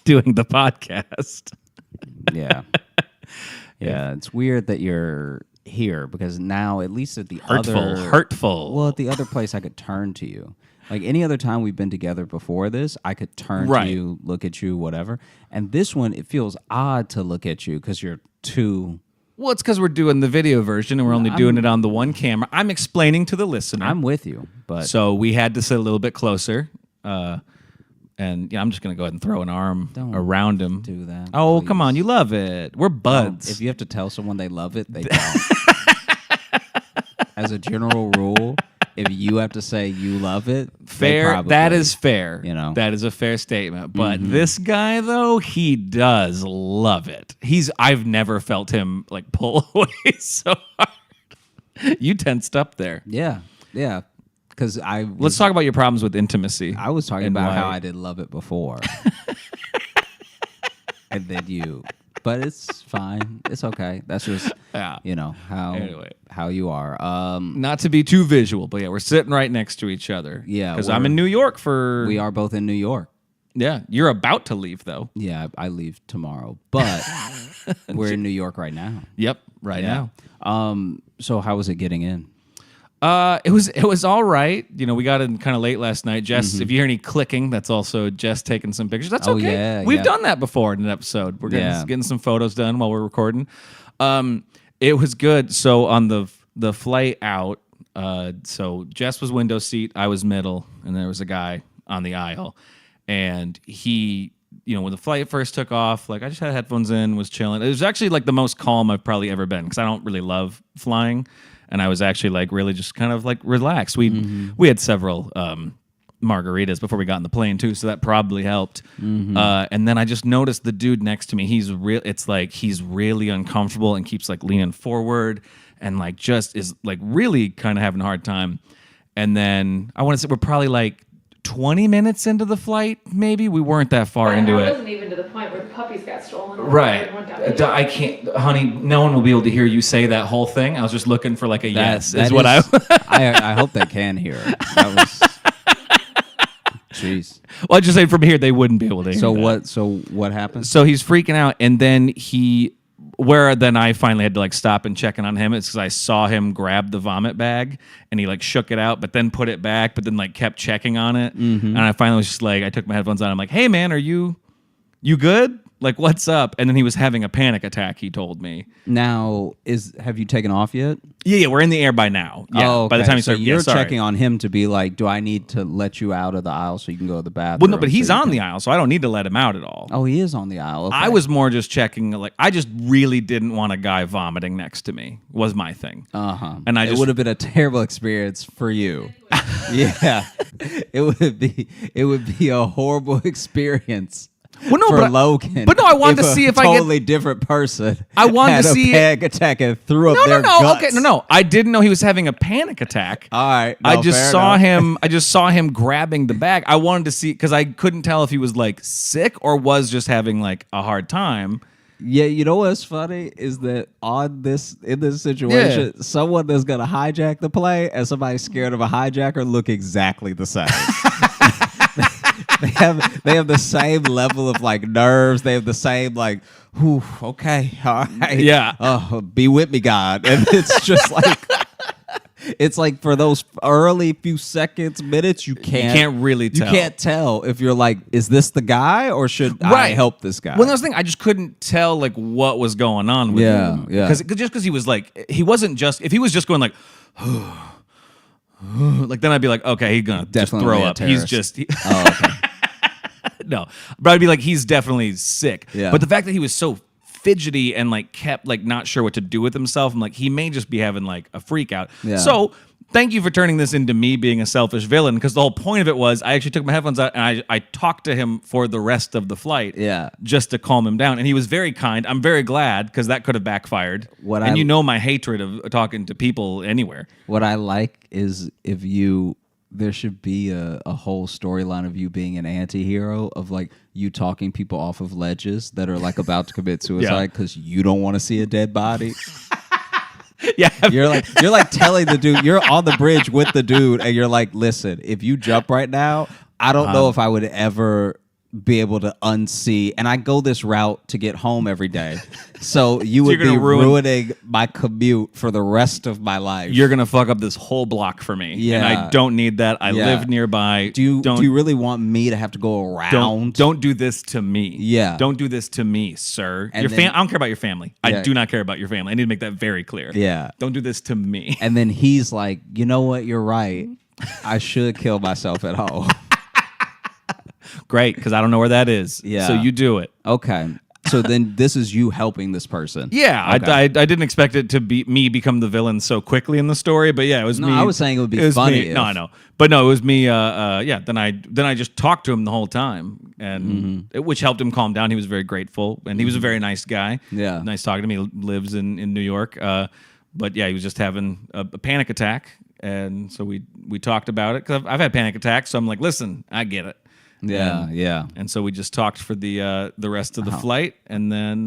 doing the podcast. Yeah. Yeah, it's weird that you're here because now at least at the hurtful. Well, at the other place I could turn to you. Like any other time we've been together before this, I could turn to you, look at you, whatever. And this one, it feels odd to look at you because you're too... Well, it's because we're doing the video version and we're only doing it on the one camera. I'm explaining to the listener. I'm with you, but... So we had to sit a little bit closer. And I'm just going to go ahead and throw an arm around him. Do that. Oh, please. Come on. You love it. We're buds. If you have to tell someone they love it, they don't. As a general rule... If you have to say you love it, fair. That is fair. That is a fair statement. But this guy, though, he does love it. I've never felt him like pull away so hard. You tensed up there. Yeah. Because let's talk about your problems with intimacy. I was talking about how I didn't love it before, and then you. But it's fine. It's okay. That's just how you are. Not to be too visual, but we're sitting right next to each other. Yeah, because I'm in New York We are both in New York. Yeah, you're about to leave though. Yeah, I leave tomorrow, but we're in New York right now. Yep, right now. So how was it getting in? It was all right. We got in kind of late last night. Jess, if you hear any clicking, that's also Jess taking some pictures. That's okay. Yeah, We've done that before in an episode. We're getting some photos done while we're recording. It was good. So on the flight out, so Jess was window seat, I was middle, and there was a guy on the aisle. And he, when the flight first took off, like I just had headphones in, was chilling. It was actually like the most calm I've probably ever been because I don't really love flying. And I was actually like really just kind of like relaxed. We had several margaritas before we got on the plane too, so that probably helped. And then I just noticed the dude next to me. It's like he's really uncomfortable and keeps like leaning forward and like just is like really kind of having a hard time. And then I want to say we're probably like 20 minutes into the flight, maybe. We weren't that far into it. It wasn't even to the point where the puppies got stolen. Right. I can't, honey, no one will be able to hear you say that whole thing. I was just looking for like a yes. I hope they can hear it. That was... Jeez. Well, I just say from here they wouldn't be able to hear that. So what happened? So he's freaking out, and then then I finally had to like stop and check in on him. It's because I saw him grab the vomit bag and he like shook it out, but then put it back, but then like kept checking on it. And I finally was just like, I took my headphones on. I'm like, hey man, are you good? Like, what's up? And then he was having a panic attack, he told me. Now, have you taken off yet? Yeah, we're in the air by now. Yeah, okay. By the time you start, you're checking on him to be like, do I need to let you out of the aisle so you can go to the bathroom? Well, no, but he's on the aisle, so I don't need to let him out at all. Oh, he is on the aisle. Okay. I was more just checking, like, I just really didn't want a guy vomiting next to me, was my thing. And it would have been a terrible experience for you. Yeah. It would be a horrible experience. Logan. But no, I wanted to see if totally different person. I wanted had to see a panic attack and threw up their guts. Okay, no. I didn't know he was having a panic attack. All right, I just saw him grabbing the bag. I wanted to see because I couldn't tell if he was like sick or was just having like a hard time. Yeah, you know what's funny is that in this situation, someone that's gonna hijack the plane and somebody scared of a hijacker look exactly the same. They have the same level of like nerves. They have the same like, whew, okay, all right, yeah. Oh, be with me, God. And it's just like, it's like for those early few seconds, minutes, you can't really tell. You can't tell if you're like, is this the guy or should I help this guy? Well, that's the thing. I just couldn't tell like what was going on with him. Yeah. Because he was like, he wasn't just if he was just going like. Like then I'd be like, okay, he's gonna definitely just throw up. He's just okay. No, but I'd be like, he's definitely sick. Yeah. But the fact that he was so fidgety and like kept like not sure what to do with himself, I'm like, he may just be having like a freak out. Yeah. So thank you for turning this into me being a selfish villain, because the whole point of it was I actually took my headphones out and I talked to him for the rest of the flight, just to calm him down, and he was very kind. I'm very glad, because that could have backfired. You know my hatred of talking to people anywhere. What I like is there should be a whole storyline of you being an anti-hero, of like you talking people off of ledges that are like about to commit suicide because you don't want to see a dead body. Yeah, you're like telling the dude, you're on the bridge with the dude, and you're like, listen, if you jump right now, I don't know if I would ever be able to unsee, and I go this route to get home every day. So you would you're be ruining my commute for the rest of my life. You're gonna fuck up this whole block for me. Yeah. And I don't need that. I live nearby. Do you really want me to have to go around? Don't do this to me. Yeah. Don't do this to me, sir. And I don't care about your family. Yeah. I do not care about your family. I need to make that very clear. Yeah. Don't do this to me. And then he's like, you know what? You're right. I should kill myself at home. Great, because I don't know where that is. Yeah. So you do it. Okay. So then this is you helping this person. Yeah, Okay. I didn't expect it to be me become the villain so quickly in the story, but yeah, it was me. I was saying it would be funny. Me. No, I know, but no, it was me. Yeah. Then I just talked to him the whole time, and which helped him calm down. He was very grateful, and he was a very nice guy. Yeah. Nice talking to me. He lives in New York, but yeah, he was just having a panic attack, and so we talked about it because I've had panic attacks, so I'm like, listen, I get it. Yeah. And so we just talked for the rest of the flight, and then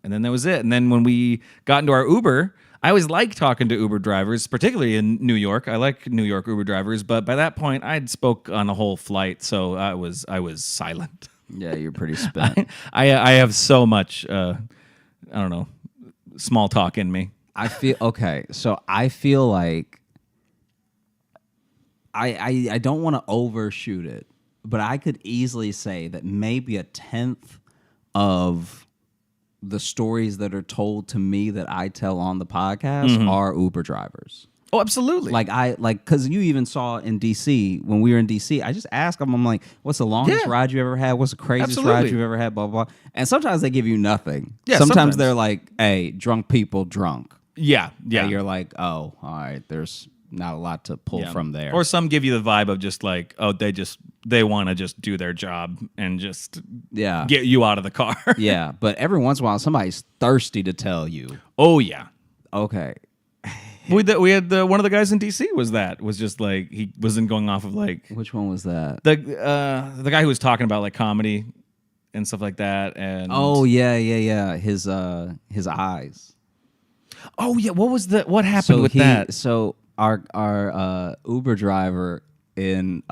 that was it. And then when we got into our Uber, I always like talking to Uber drivers, particularly in New York. I like New York Uber drivers, but by that point, I'd spoke on a whole flight, so I was silent. Yeah, you're pretty spent. I have so much I don't know, small talk in me. I feel okay. So I feel like I don't want to overshoot it, but I could easily say that maybe 1/10 of the stories that are told to me that I tell on the podcast are Uber drivers. Oh, absolutely. Because you even saw in DC, when we were in DC, I just asked them, I'm like, what's the longest ride you ever had? What's the craziest ride you've ever had? Blah, blah, blah. And sometimes they give you nothing. Yeah, sometimes they're like, hey, drunk people drunk. Yeah. And you're like, oh, all right, there's not a lot to pull from there. Or some give you the vibe of just like, oh, they want to just do their job and just get you out of the car. Yeah, but every once in a while, somebody's thirsty to tell you. Oh, yeah. Okay. We had one of the guys in DC was just like, he wasn't going off of like. Which one was that? The guy who was talking about like comedy and stuff like that. And oh, yeah. His eyes. Oh, yeah. What happened with that? So our Uber driver in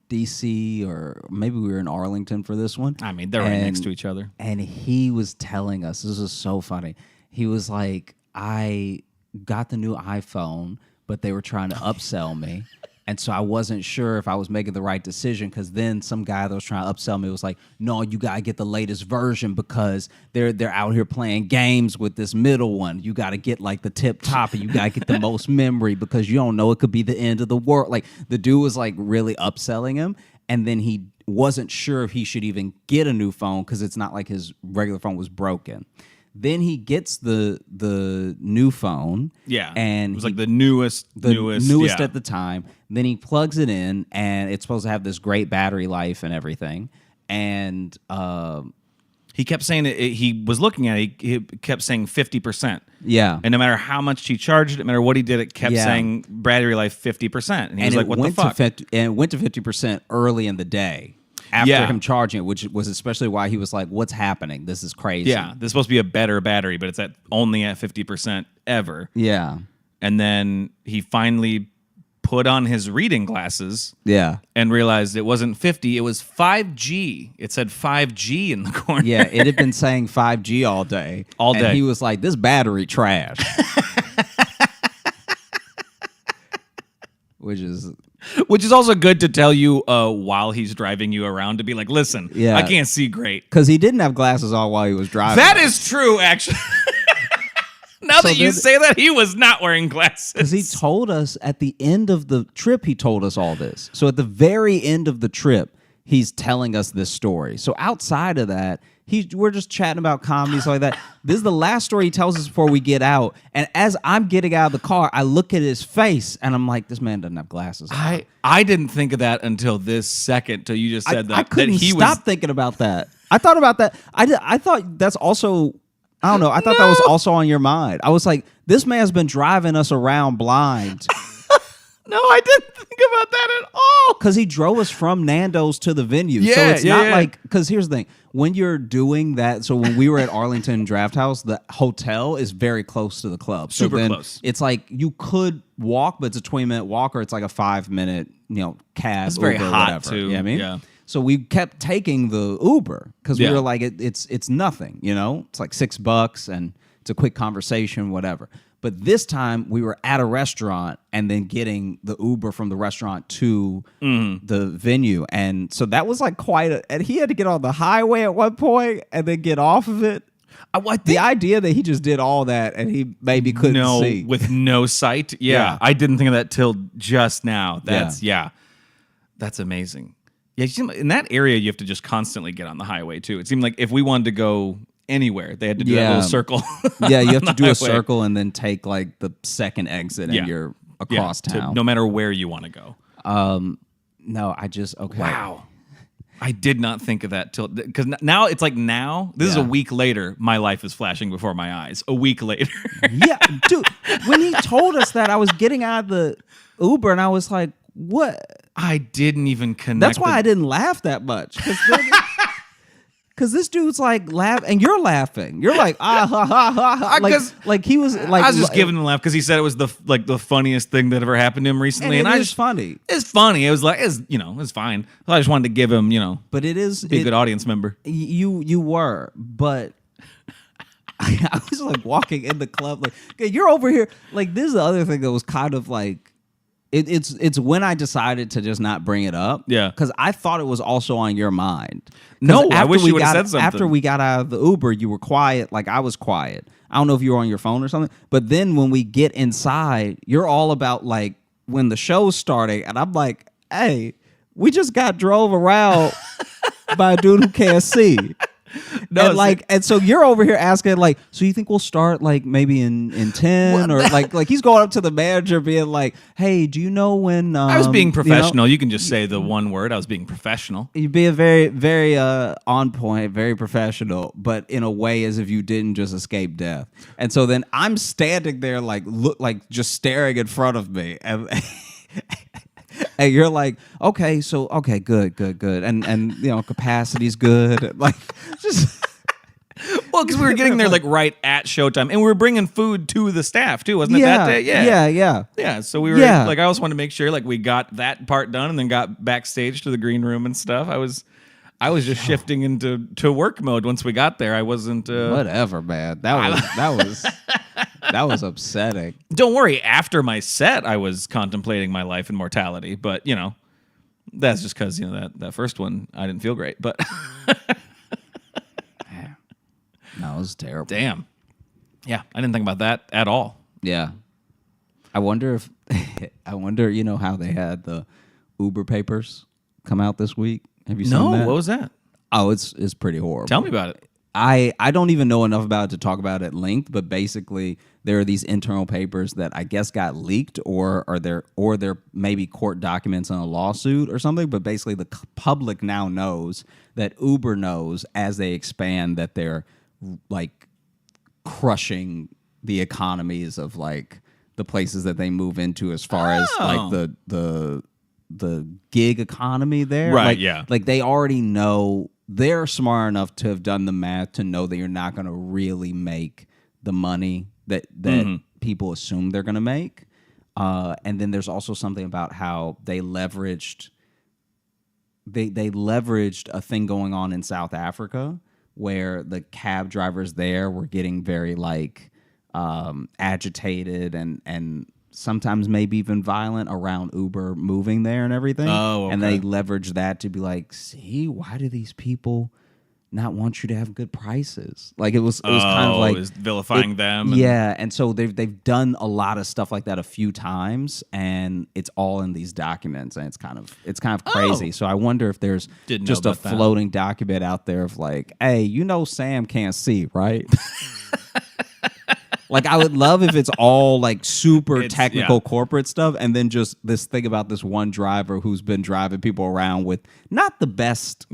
DC, or maybe we were in Arlington for this one. I mean, they're right next to each other. And he was telling us, this is so funny. He was like, I got the new iPhone, but they were trying to upsell me. And so I wasn't sure if I was making the right decision, because then some guy that was trying to upsell me was like, no, you got to get the latest version because they're out here playing games with this middle one. You got to get like the tip top, and you got to get the most memory because you don't know, it could be the end of the world. Like the dude was like really upselling him. And then he wasn't sure if he should even get a new phone because it's not like his regular phone was broken. Then he gets the new phone. Yeah. And it was like the newest at the time. Then he plugs it in, and it's supposed to have this great battery life and everything. And he kept saying he was looking at it, he kept saying 50%. Yeah. And no matter how much he charged it, no matter what he did, it kept saying battery life 50%. And he was like, what the fuck? And it went to 50% early in the day. After him charging it, which was especially why he was like, what's happening? This is crazy. Yeah, this is supposed to be a better battery, but it's only at 50% ever. Yeah. And then he finally put on his reading glasses. Yeah. And realized it wasn't 50, it was 5G. It said 5G in the corner. Yeah, it had been saying 5G all day. All day. And he was like, this battery trash. Which is also good to tell you while he's driving you around, to be like, listen, I can't see great. Because he didn't have glasses on while he was driving. That is true, actually. Now that you say that, he was not wearing glasses. Because he told us at the end of the trip, he told us all this. So at the very end of the trip, he's telling us this story. So outside of that, we're just chatting about comedy, stuff like that. This is the last story he tells us before we get out. And as I'm getting out of the car, I look at his face, and I'm like, this man doesn't have glasses on. I didn't think of that until this second, till you just said that. I couldn't stop thinking about that. I thought about that. I thought that's also... I don't know. I thought that was also on your mind. I was like, this man's been driving us around blind No, I didn't think about that at all. Because he drove us from Nando's to the venue. Yeah, so it's not yeah. like, because here's the thing. When you're doing that, so when we were at Arlington Draft House, the hotel is very close to the club. So Super then close. It's like you could walk, but it's a 20-minute walk, or it's like a 5-minute, cab. It's very Uber, hot, whatever. too. You know what I mean? Yeah. So we kept taking the Uber because we Yeah. were like, it's nothing, It's like $6 and it's a quick conversation, whatever. But this time we were at a restaurant and then getting the Uber from the restaurant to the venue. And so that was like and he had to get on the highway at one point and then get off of it. The idea that he just did all that and he maybe couldn't see. With no sight. Yeah. I didn't think of that till just now. That's amazing. Yeah, in that area, you have to just constantly get on the highway, too. It seemed like if we wanted to go anywhere, they had to do that little circle. Yeah, you have to do a circle and then take like the second exit and you're across town. No matter where you want to go. No, okay. Wow. I did not think of that till, because now it's like this is a week later, my life is flashing before my eyes. A week later. Yeah, dude, when he told us that, I was getting out of the Uber and I was like, what? I didn't even connect. That's why I didn't laugh that much. Because this dude's like laughing, and you're laughing. You're like, ha ha ha. Like he was like, I was just giving him a laugh because he said it was the funniest thing that ever happened to him recently, and it is funny. It's funny. It was like it's fine. So I just wanted to give him but it is be a good audience member. You were, but I was like walking in the club like, okay, you're over here. Like this is the other thing that was kind of like. It's when I decided to just not bring it up. Yeah. Because I thought it was also on your mind. No, I wish you would have said something. After we got out of the Uber, you were quiet. Like I was quiet. I don't know if you were on your phone or something. But then when we get inside, you're all about like when the show's starting. And I'm like, hey, we just got drove around by a dude who can't see. No, and so you're over here asking like, so you think we'll start like maybe in 10 or like he's going up to the manager being like, hey, do you know when I was being professional. You can just say the one word. I was being professional. You'd be a very, very on point, very professional, but in a way as if you didn't just escape death. And so then I'm standing there like just staring in front of me and and you're like, okay, good. And capacity's good. Like, just. Well, because we were getting there like right at showtime. And we were bringing food to the staff too, wasn't it that day? Yeah. So we were like, I also wanted to make sure like we got that part done and then got backstage to the green room and stuff. I was just shifting into work mode once we got there. I wasn't. Whatever, man. That was upsetting. Don't worry. After my set, I was contemplating my life and mortality. But, that's just because, that first one, I didn't feel great. But no, it was terrible. Damn. Yeah, I didn't think about that at all. Yeah. I wonder how they had the Uber papers come out this week. Have you seen that? No, what was that? Oh, it's pretty horrible. Tell me about it. I don't even know enough about it to talk about it at length, but basically there are these internal papers that I guess got leaked or they're maybe court documents in a lawsuit or something, but basically the public now knows that Uber knows as they expand that they're like crushing the economies of like the places that they move into as far as like the gig economy there. Right, like, yeah. Like they already know. They're smart enough to have done the math to know that you're not going to really make the money that people assume they're going to make. And then there's also something about how they leveraged a thing going on in South Africa where the cab drivers there were getting very like agitated and sometimes maybe even violent around Uber moving there and everything. Oh, okay. And they leverage that to be like, see, why do these people not want you to have good prices? Like it was kind of like it was vilifying them. Yeah, and so they've done a lot of stuff like that a few times, and it's all in these documents, and it's kind of crazy. So I wonder if there's just a floating document out there of like, hey, Sam can't see, right? Like, I would love if it's all, like, super technical corporate stuff and then just this thing about this one driver who's been driving people around with not the best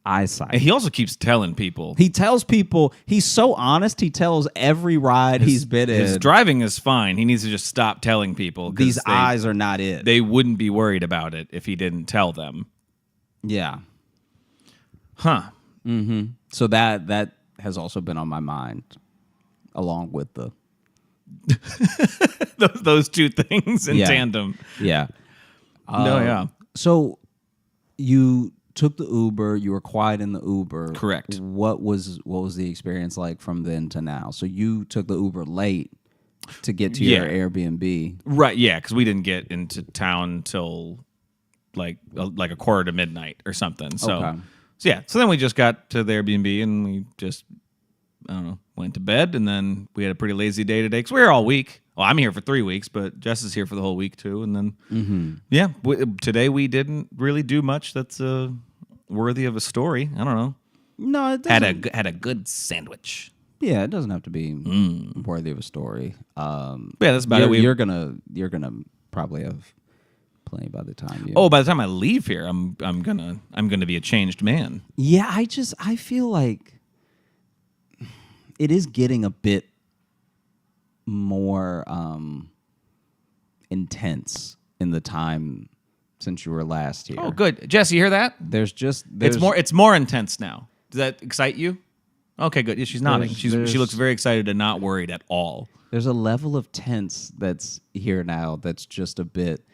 eyesight. And he also keeps telling people. He tells people, he's so honest, he tells every ride he's been in. His driving is fine. He needs to just stop telling people. These eyes are not it. They wouldn't be worried about it if he didn't tell them. Yeah. Huh. Mm-hmm. So that has also been on my mind, along with the... those two things in tandem. Yeah. Yeah. So you took the Uber. You were quiet in the Uber. Correct. What was the experience like from then to now? So you took the Uber late to get to your Airbnb. Right. Yeah, because we didn't get into town till like a quarter to midnight or something. So, okay. So then we just got to the Airbnb and we just, I don't know, went to bed, and then we had a pretty lazy day today because we were here all week. Well, I'm here for 3 weeks, but Jess is here for the whole week too. And then, today we didn't really do much that's worthy of a story. I don't know. No, it doesn't. Had a good sandwich. Yeah, it doesn't have to be worthy of a story. Yeah, that's about it. You're gonna probably have plenty by the time you. Oh, by the time I leave here, I'm gonna be a changed man. Yeah, I feel like it is getting a bit more intense in the time since you were last here. Oh, good. Jess, you hear that? It's more intense now. Does that excite you? Okay, good. Yeah, she's nodding. She looks very excited and not worried at all. There's a level of tense that's here now that's just a bit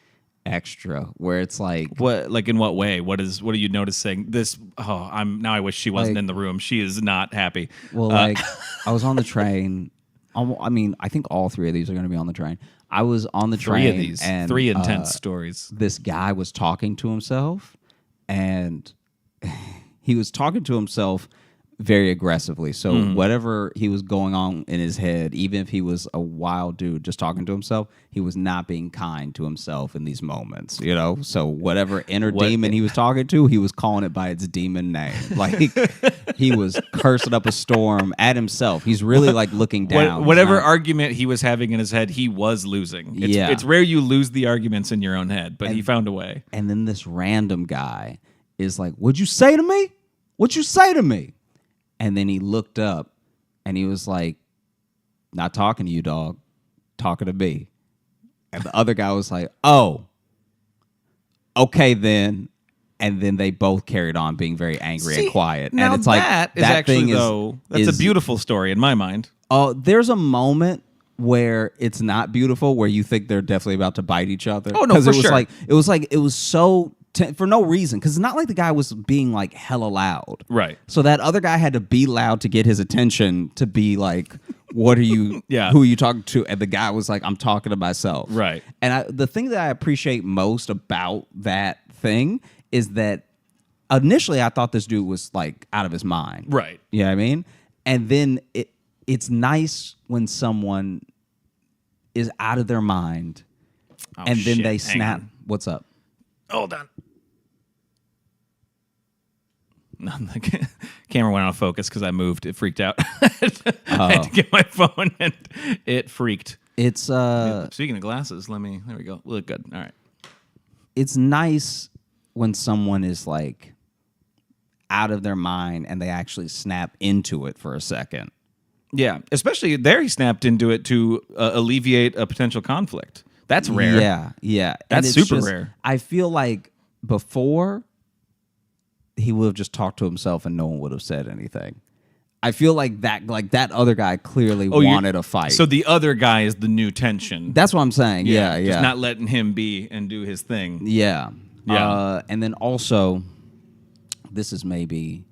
extra, where it's like, what, like in what way? What are you noticing? This I wish she wasn't in the room. She is not happy. Well, I was on the train. I mean, I think all three of these are going to be on the train. I was on the train. 3 of these. And, 3 intense stories. This guy was talking to himself, and he was talking to himself very aggressively. So whatever he was going on in his head, even if he was a wild dude just talking to himself, he was not being kind to himself in these moments, you know? So whatever inner demon he was talking to, he was calling it by its demon name. Like, he was cursing up a storm at himself. He's really like looking down. Whatever argument he was having in his head, he was losing. It's rare you lose the arguments in your own head, but he found a way. And then this random guy is like, "What'd you say to me? What'd you say to me?" And then he looked up and he was like, "Not talking to you, dog. Talking to me." And the other guy was like, "Oh, okay then." And then they both carried on being very angry and quiet. Now and it's like, that's a beautiful story in my mind. Oh, there's a moment where it's not beautiful, where you think they're definitely about to bite each other. Oh, no, for sure. It was so... for no reason, because it's not like the guy was being like hella loud, right? So that other guy had to be loud to get his attention, to be like, "What are you? Who are you talking to?" And the guy was like, "I'm talking to myself." Right. And the thing that I appreciate most about that thing is that initially I thought this dude was like out of his mind, right? You know what I mean? And then it's nice when someone is out of their mind, and then they snap. What's up? Hold on. No, the camera went out of focus because I moved. It freaked out. I had to get my phone, and it freaked. It's speaking of glasses, there we go. Look good. All right. It's nice when someone is like out of their mind and they actually snap into it for a second. Yeah, especially there, he snapped into it to alleviate a potential conflict. That's rare. Yeah. That's super rare. I feel like before, he would have just talked to himself and no one would have said anything. I feel like that other guy clearly wanted a fight. So the other guy is the new tension. That's what I'm saying. Yeah. Just not letting him be and do his thing. Yeah. And then also, this is maybe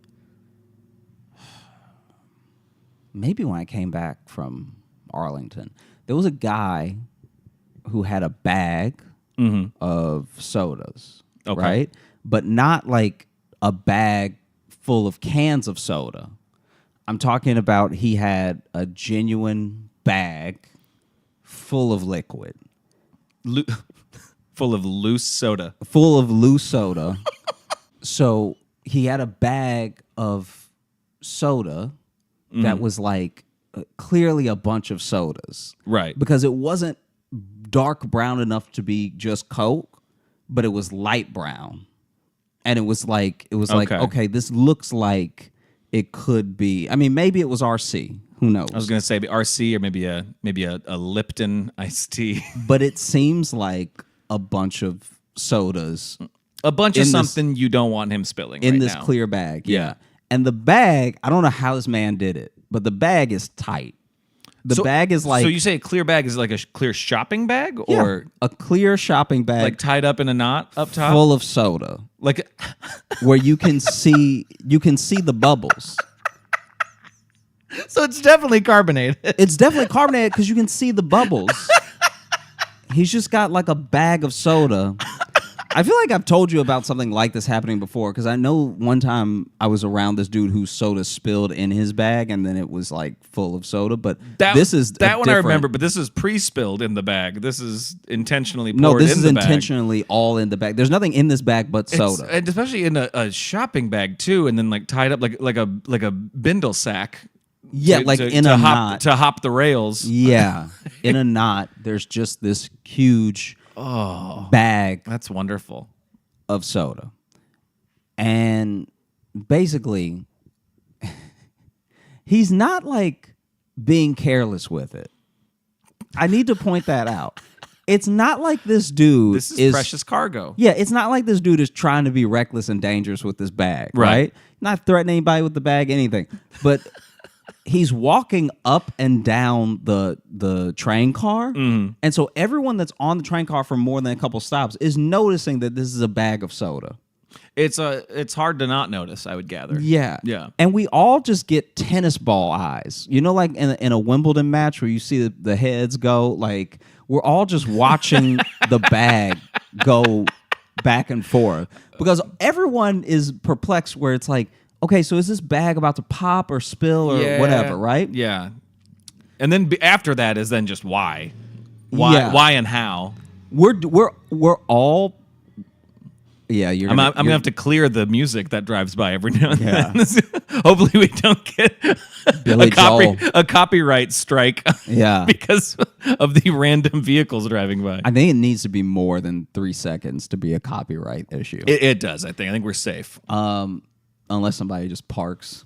when I came back from Arlington, there was a guy who had a bag of sodas, right? But not like a bag full of cans of soda. I'm talking about he had a genuine bag full of liquid. Full of loose soda. Full of loose soda. So he had a bag of soda that was like clearly a bunch of sodas. Right. Because it wasn't dark brown enough to be just Coke, but it was light brown. And it was like, okay, this looks like it could be. I mean, maybe it was RC. Who knows? I was going to say RC or maybe a Lipton iced tea. But it seems like a bunch of sodas. A bunch of something you don't want him spilling in right this now. clear bag. Yeah. And the bag, I don't know how this man did it, but the bag is tight. The bag is like... So you say a clear bag is like a clear shopping bag? Yeah, Or a clear shopping bag. like tied up in a knot up top? Full of soda. Like where you can see the bubbles. So it's definitely carbonated. It's definitely carbonated because you can see the bubbles. He's just got like a bag of soda. I feel like I've told you about something like this happening before because I know one time I was around this dude whose soda spilled in his bag and then it was like full of soda. But this is that one I remember. But this is pre-spilled in the bag. This is intentionally poured. No, this is in the intentionally all in the bag. There's nothing in this bag but soda, and especially in a shopping bag too, and then like tied up like a bindle sack. Yeah, in a knot to hop the rails. Yeah, in a knot. There's just this huge. Bag. That's wonderful. Of soda. And basically, he's not like being careless with it. I need to point that out. It's not like this dude This is precious cargo. Yeah, it's not like this dude is trying to be reckless and dangerous with this bag, right? Not threatening anybody with the bag, anything. But he's walking up and down the train car. Mm-hmm. And so everyone that's on the train car for more than a couple stops is noticing that this is a bag of soda. It's hard to not notice, I would gather. Yeah. Yeah. And we all just get tennis ball eyes. You know, like in a Wimbledon match where you see the heads go, like we're all just watching the bag go back and forth because everyone is perplexed where it's like, okay, so is this bag about to pop or spill or whatever, right? Yeah. And then after that is then just why. Why and how. We're all. Yeah, I'm gonna have to clear the music that drives by every now and then. Hopefully, we don't get a copyright strike. Yeah, because of the random vehicles driving by. I think it needs to be more than 3 seconds to be a copyright issue. It does. I think we're safe. Unless somebody just parks,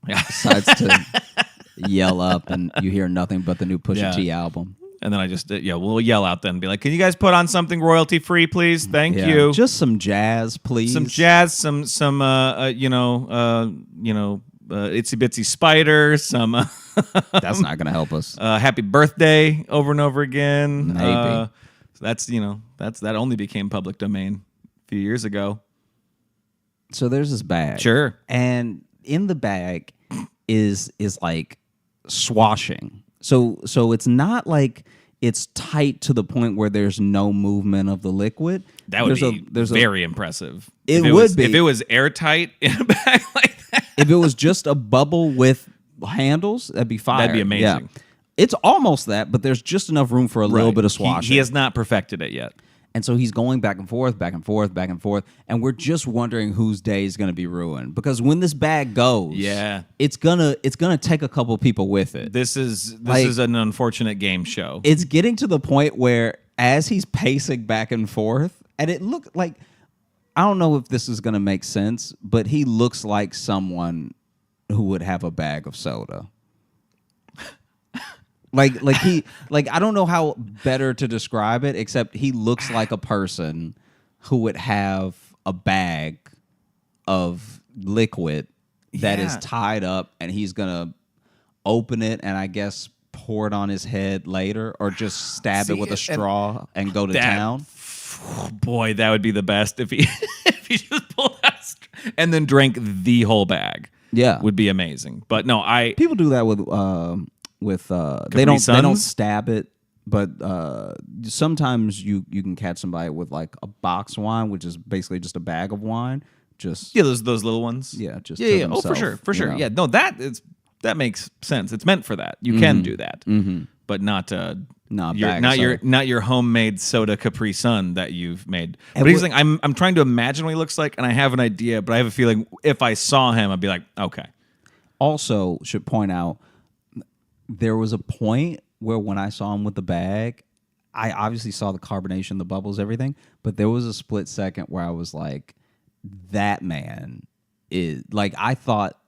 decides to yell up, and you hear nothing but the new Pusha T album. And then I just, we'll yell out then and be like, can you guys put on something royalty free, please? Thank you. Just some jazz, please. Some jazz, some itsy bitsy spider, some. That's not going to help us. Happy birthday over and over again. Maybe. That only became public domain a few years ago. So there's this bag. Sure. And in the bag is like swashing. So it's not like it's tight to the point where there's no movement of the liquid. That would be very impressive. It would be. If it was airtight in a bag like that. If it was just a bubble with handles, that'd be fire. That'd be amazing. Yeah. It's almost that, but there's just enough room for a little bit of swashing. He has not perfected it yet. And so he's going back and forth, back and forth, back and forth, and we're just wondering whose day is going to be ruined. Because when this bag goes, it's gonna take a couple people with it. This is an unfortunate game show. It's getting to the point where as he's pacing back and forth, and it looked like, I don't know if this is going to make sense, but he looks like someone who would have a bag of soda. Like I don't know how better to describe it, except he looks like a person who would have a bag of liquid that is tied up, and he's gonna open it and I guess pour it on his head later, or just stab it with a straw and go to town. Boy, that would be the best if he just pulled out and then drank the whole bag. Yeah, would be amazing. But no, people do that with they don't stab it, but sometimes you can catch somebody with like a box wine, which is basically just a bag of wine. Those little ones. Yeah, just Oh, for sure. Yeah, no, that makes sense. It's meant for that. You can do that, but not your homemade soda Capri Sun that you've made. But he's like, I'm trying to imagine what he looks like, and I have an idea, but I have a feeling if I saw him, I'd be like, okay. Also, should point out, there was a point where when I saw him with the bag, I obviously saw the carbonation, the bubbles, everything, but there was a split second where I was like, that man is like, I thought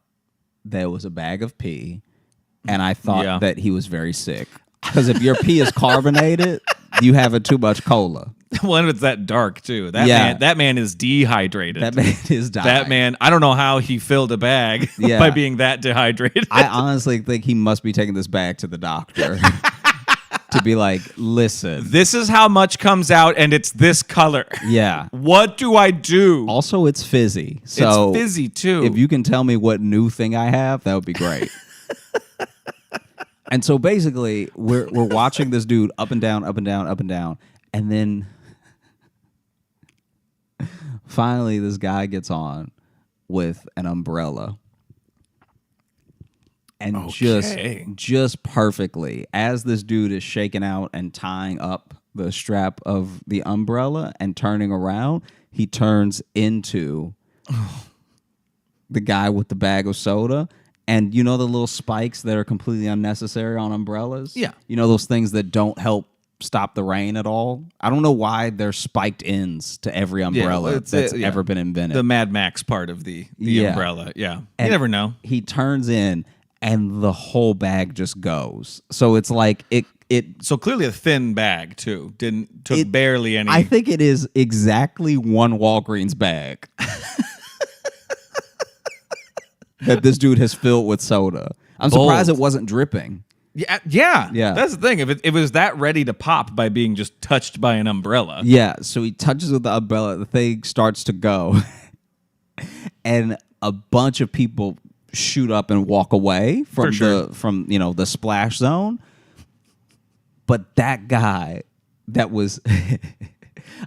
there was a bag of pee, and I thought that he was very sick. Because if your pee is carbonated, you having too much cola. Well, it's that dark too. That man is dehydrated. That man is dying. That man, I don't know how he filled a bag by being that dehydrated. I honestly think he must be taking this bag to the doctor to be like, listen, this is how much comes out, and it's this color. Yeah. What do I do? Also, it's fizzy. So it's fizzy too. If you can tell me what new thing I have, that would be great. And so basically, we're watching this dude up and down, up and down, up and down, and then finally this guy gets on with an umbrella. And just perfectly, as this dude is shaking out and tying up the strap of the umbrella and turning around, he turns into the guy with the bag of soda. And you know the little spikes that are completely unnecessary on umbrellas? Yeah. You know those things that don't help stop the rain at all? I don't know why there's spiked ends to every umbrella that's ever been invented. The Mad Max part of the umbrella. Yeah. And you never know. He turns in and the whole bag just goes. So it's like it so clearly a thin bag too. Took barely any. I think it is exactly one Walgreens bag. That this dude has filled with soda. I'm surprised it wasn't dripping. Yeah. That's the thing. If it was that ready to pop by being just touched by an umbrella. Yeah, so he touches with the umbrella, the thing starts to go. And a bunch of people shoot up and walk away from the splash zone. But that guy that was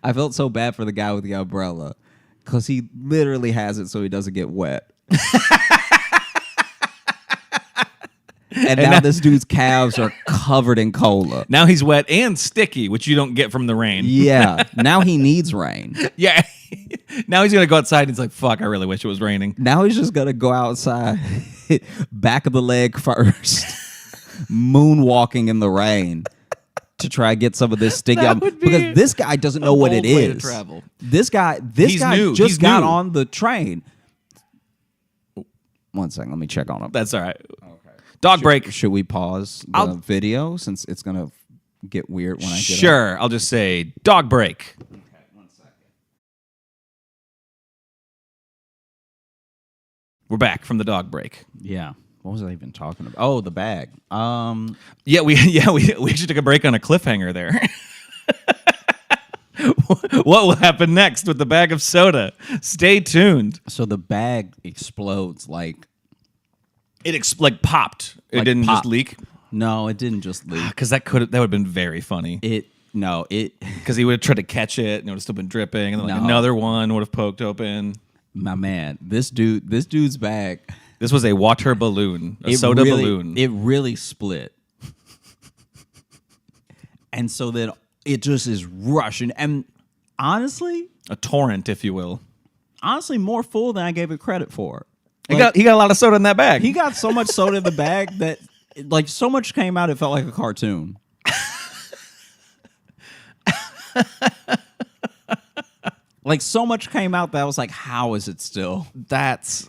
I felt so bad for the guy with the umbrella because he literally has it so he doesn't get wet. And now this dude's calves are covered in cola. Now he's wet and sticky, which you don't get from the rain. Yeah. Now he needs rain. Yeah. Now he's going to go outside and he's like, fuck, I really wish it was raining. Now he's just going to go outside, back of the leg first, moonwalking in the rain to try to get some of this sticky. Because this guy doesn't know what it is. This guy just got on the train. 1 second, let me check on him. That's all right. Dog break. Should we pause the video since it's going to get weird when I get Sure. I'll just say dog break. Okay, 1 second. We're back from the dog break. Yeah. What was I even talking about? Oh, the bag. Yeah, we actually took a break on a cliffhanger there. What will happen next with the bag of soda? Stay tuned. So the bag explodes like... It popped. It didn't just leak. No, it didn't just leak. Because that would have been very funny. Because he would have tried to catch it and it would have still been dripping, and then another one would have poked open. My man, this dude's bag. This was a water balloon, soda balloon. It really split, and so then it just is rushing. And honestly, a torrent, if you will. Honestly, more full than I gave it credit for. He got a lot of soda in that bag. He got so much soda in the bag that, like, so much came out it felt like a cartoon. Like, so much came out that I was like, how is it still?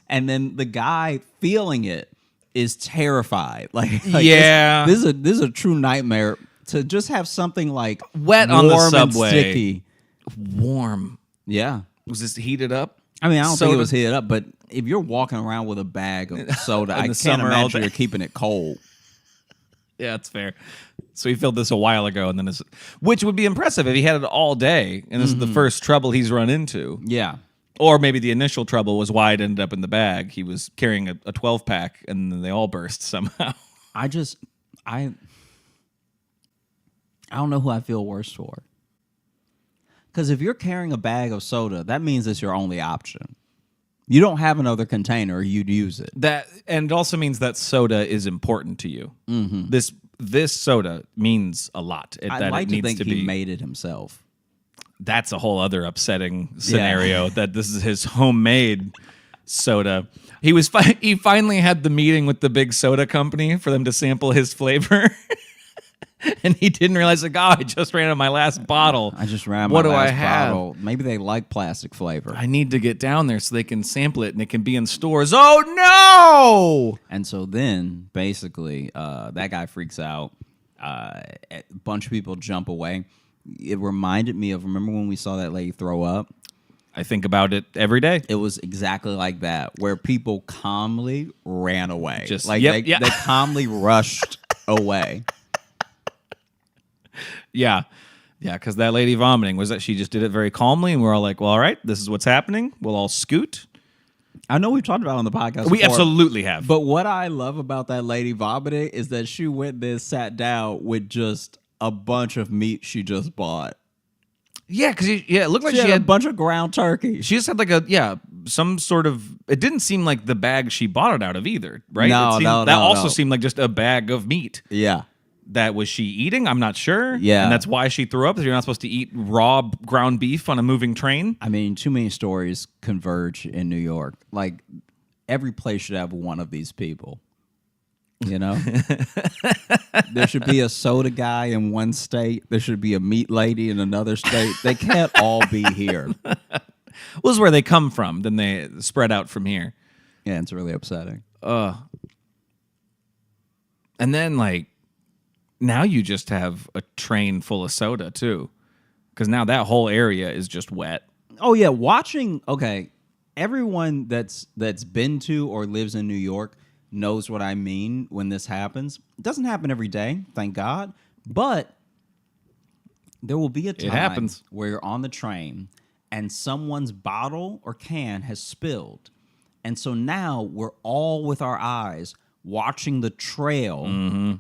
And then the guy feeling it is terrified. Like yeah, this is a true nightmare to just have something like wet on the subway, and sticky, warm. Yeah, was this heated up? I mean, I don't think it was heated up, but if you're walking around with a bag of soda, I can't imagine you're keeping it cold. Yeah, that's fair. So he filled this a while ago, and then which would be impressive if he had it all day, and this is the first trouble he's run into. Yeah. Or maybe the initial trouble was why it ended up in the bag. He was carrying a 12-pack, and then they all burst somehow. I don't know who I feel worse for. Because if you're carrying a bag of soda, that means it's your only option. You don't have another container, you'd use it. And it also means that soda is important to you. Mm-hmm. This soda means a lot. I'd like to think he made it himself. That's a whole other upsetting scenario, that this is his homemade soda. He finally had the meeting with the big soda company for them to sample his flavor. And he didn't realize, like, oh, I just ran out of my last bottle. I just ran out of What my do I last have? bottle. Maybe they like plastic flavor. I need to get down there so they can sample it and it can be in stores. Oh, no! And so then, basically, that guy freaks out. A bunch of people jump away. It reminded me of, remember when we saw that lady throw up? I think about it every day. It was exactly like that, where people calmly ran away. Just like they calmly rushed away. Yeah. Yeah, because that lady vomiting was that she just did it very calmly, and we're all like, well, all right, this is what's happening. We'll all scoot. I know we've talked about it on the podcast We before, absolutely have. But what I love about that lady vomiting is that she went there, sat down with just a bunch of meat she just bought. Yeah, because it looked like She had a bunch of ground turkey. She just had like some sort of. It didn't seem like the bag she bought it out of either, right? No, that also seemed like just a bag of meat. Yeah. That was she eating? I'm not sure. Yeah. And that's why she threw up. You're not supposed to eat raw ground beef on a moving train. I mean, too many stories converge in New York. Like, every place should have one of these people. You know? There should be a soda guy in one state. There should be a meat lady in another state. They can't all be here. Well, this is where they come from. Then they spread out from here. Yeah, it's really upsetting. And then, like, now you just have a train full of soda, too. Because now that whole area is just wet. Oh, yeah. Everyone that's been to or lives in New York knows what I mean when this happens. It doesn't happen every day, thank God. But there will be a time where you're on the train and someone's bottle or can has spilled. And so now we're all with our eyes watching the trail,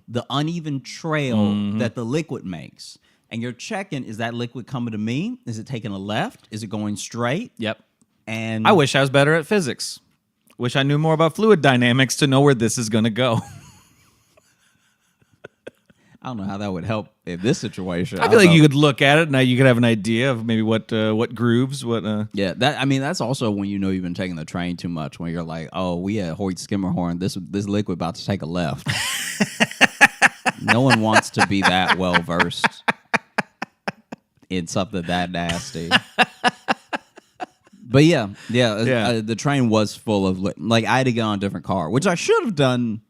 the uneven trail that the liquid makes. And you're checking, is that liquid coming to me? Is it taking a left? Is it going straight? Yep. And I wish I was better at physics. Wish I knew more about fluid dynamics to know where this is going to go. I don't know how that would help in this situation. I feel like you could look at it, now you could have an idea of maybe what grooves, Yeah, that's also when you know you've been taking the train too much, when you're like, oh, we at Hoyt Skimmerhorn, this liquid about to take a left. No one wants to be that well versed in something that nasty. But the train was full of, like, I had to get on a different car, which I should have done.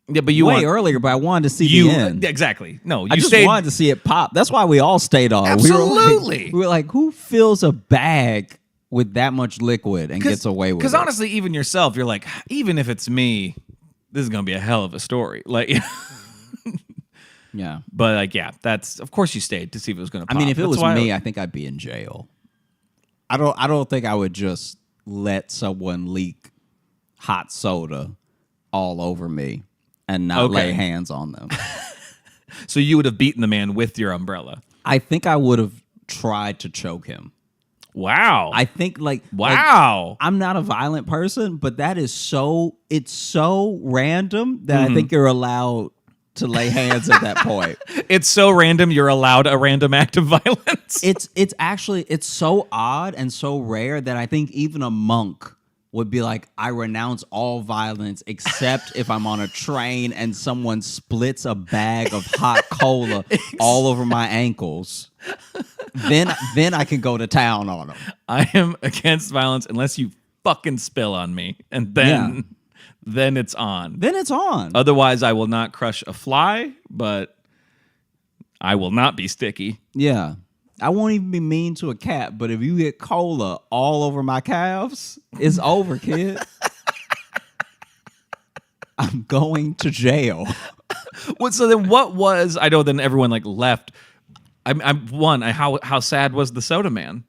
Yeah, but earlier, but I wanted to see the end. Exactly. No, I just wanted to see it pop. That's why we all stayed on. Absolutely. We were like, who fills a bag with that much liquid and gets away with it? Because honestly, even yourself, you're like, even if it's me, this is going to be a hell of a story. Like, yeah. But like, yeah, that's, of course you stayed to see if it was going to pop. I mean, if it was me, I think I'd be in jail. I don't think I would just let someone leak hot soda all over me and not lay hands on them. So you would have beaten the man with your umbrella? I think I would have tried to choke him. Wow. I think wow. I'm not a violent person, but it's so random that I think you're allowed to lay hands at that point. It's so random you're allowed a random act of violence. It's actually so odd and so rare that I think even a monk would be like, I renounce all violence except if I'm on a train and someone splits a bag of hot cola all over my ankles. Then I can go to town on them. I am against violence unless you fucking spill on me, and then it's on. Then it's on. Otherwise, I will not crush a fly, but I will not be sticky. Yeah. I won't even be mean to a cat, but if you get cola all over my calves, it's over, kid. I'm going to jail. Well, so then what was, I know then everyone like left. How sad was the soda man?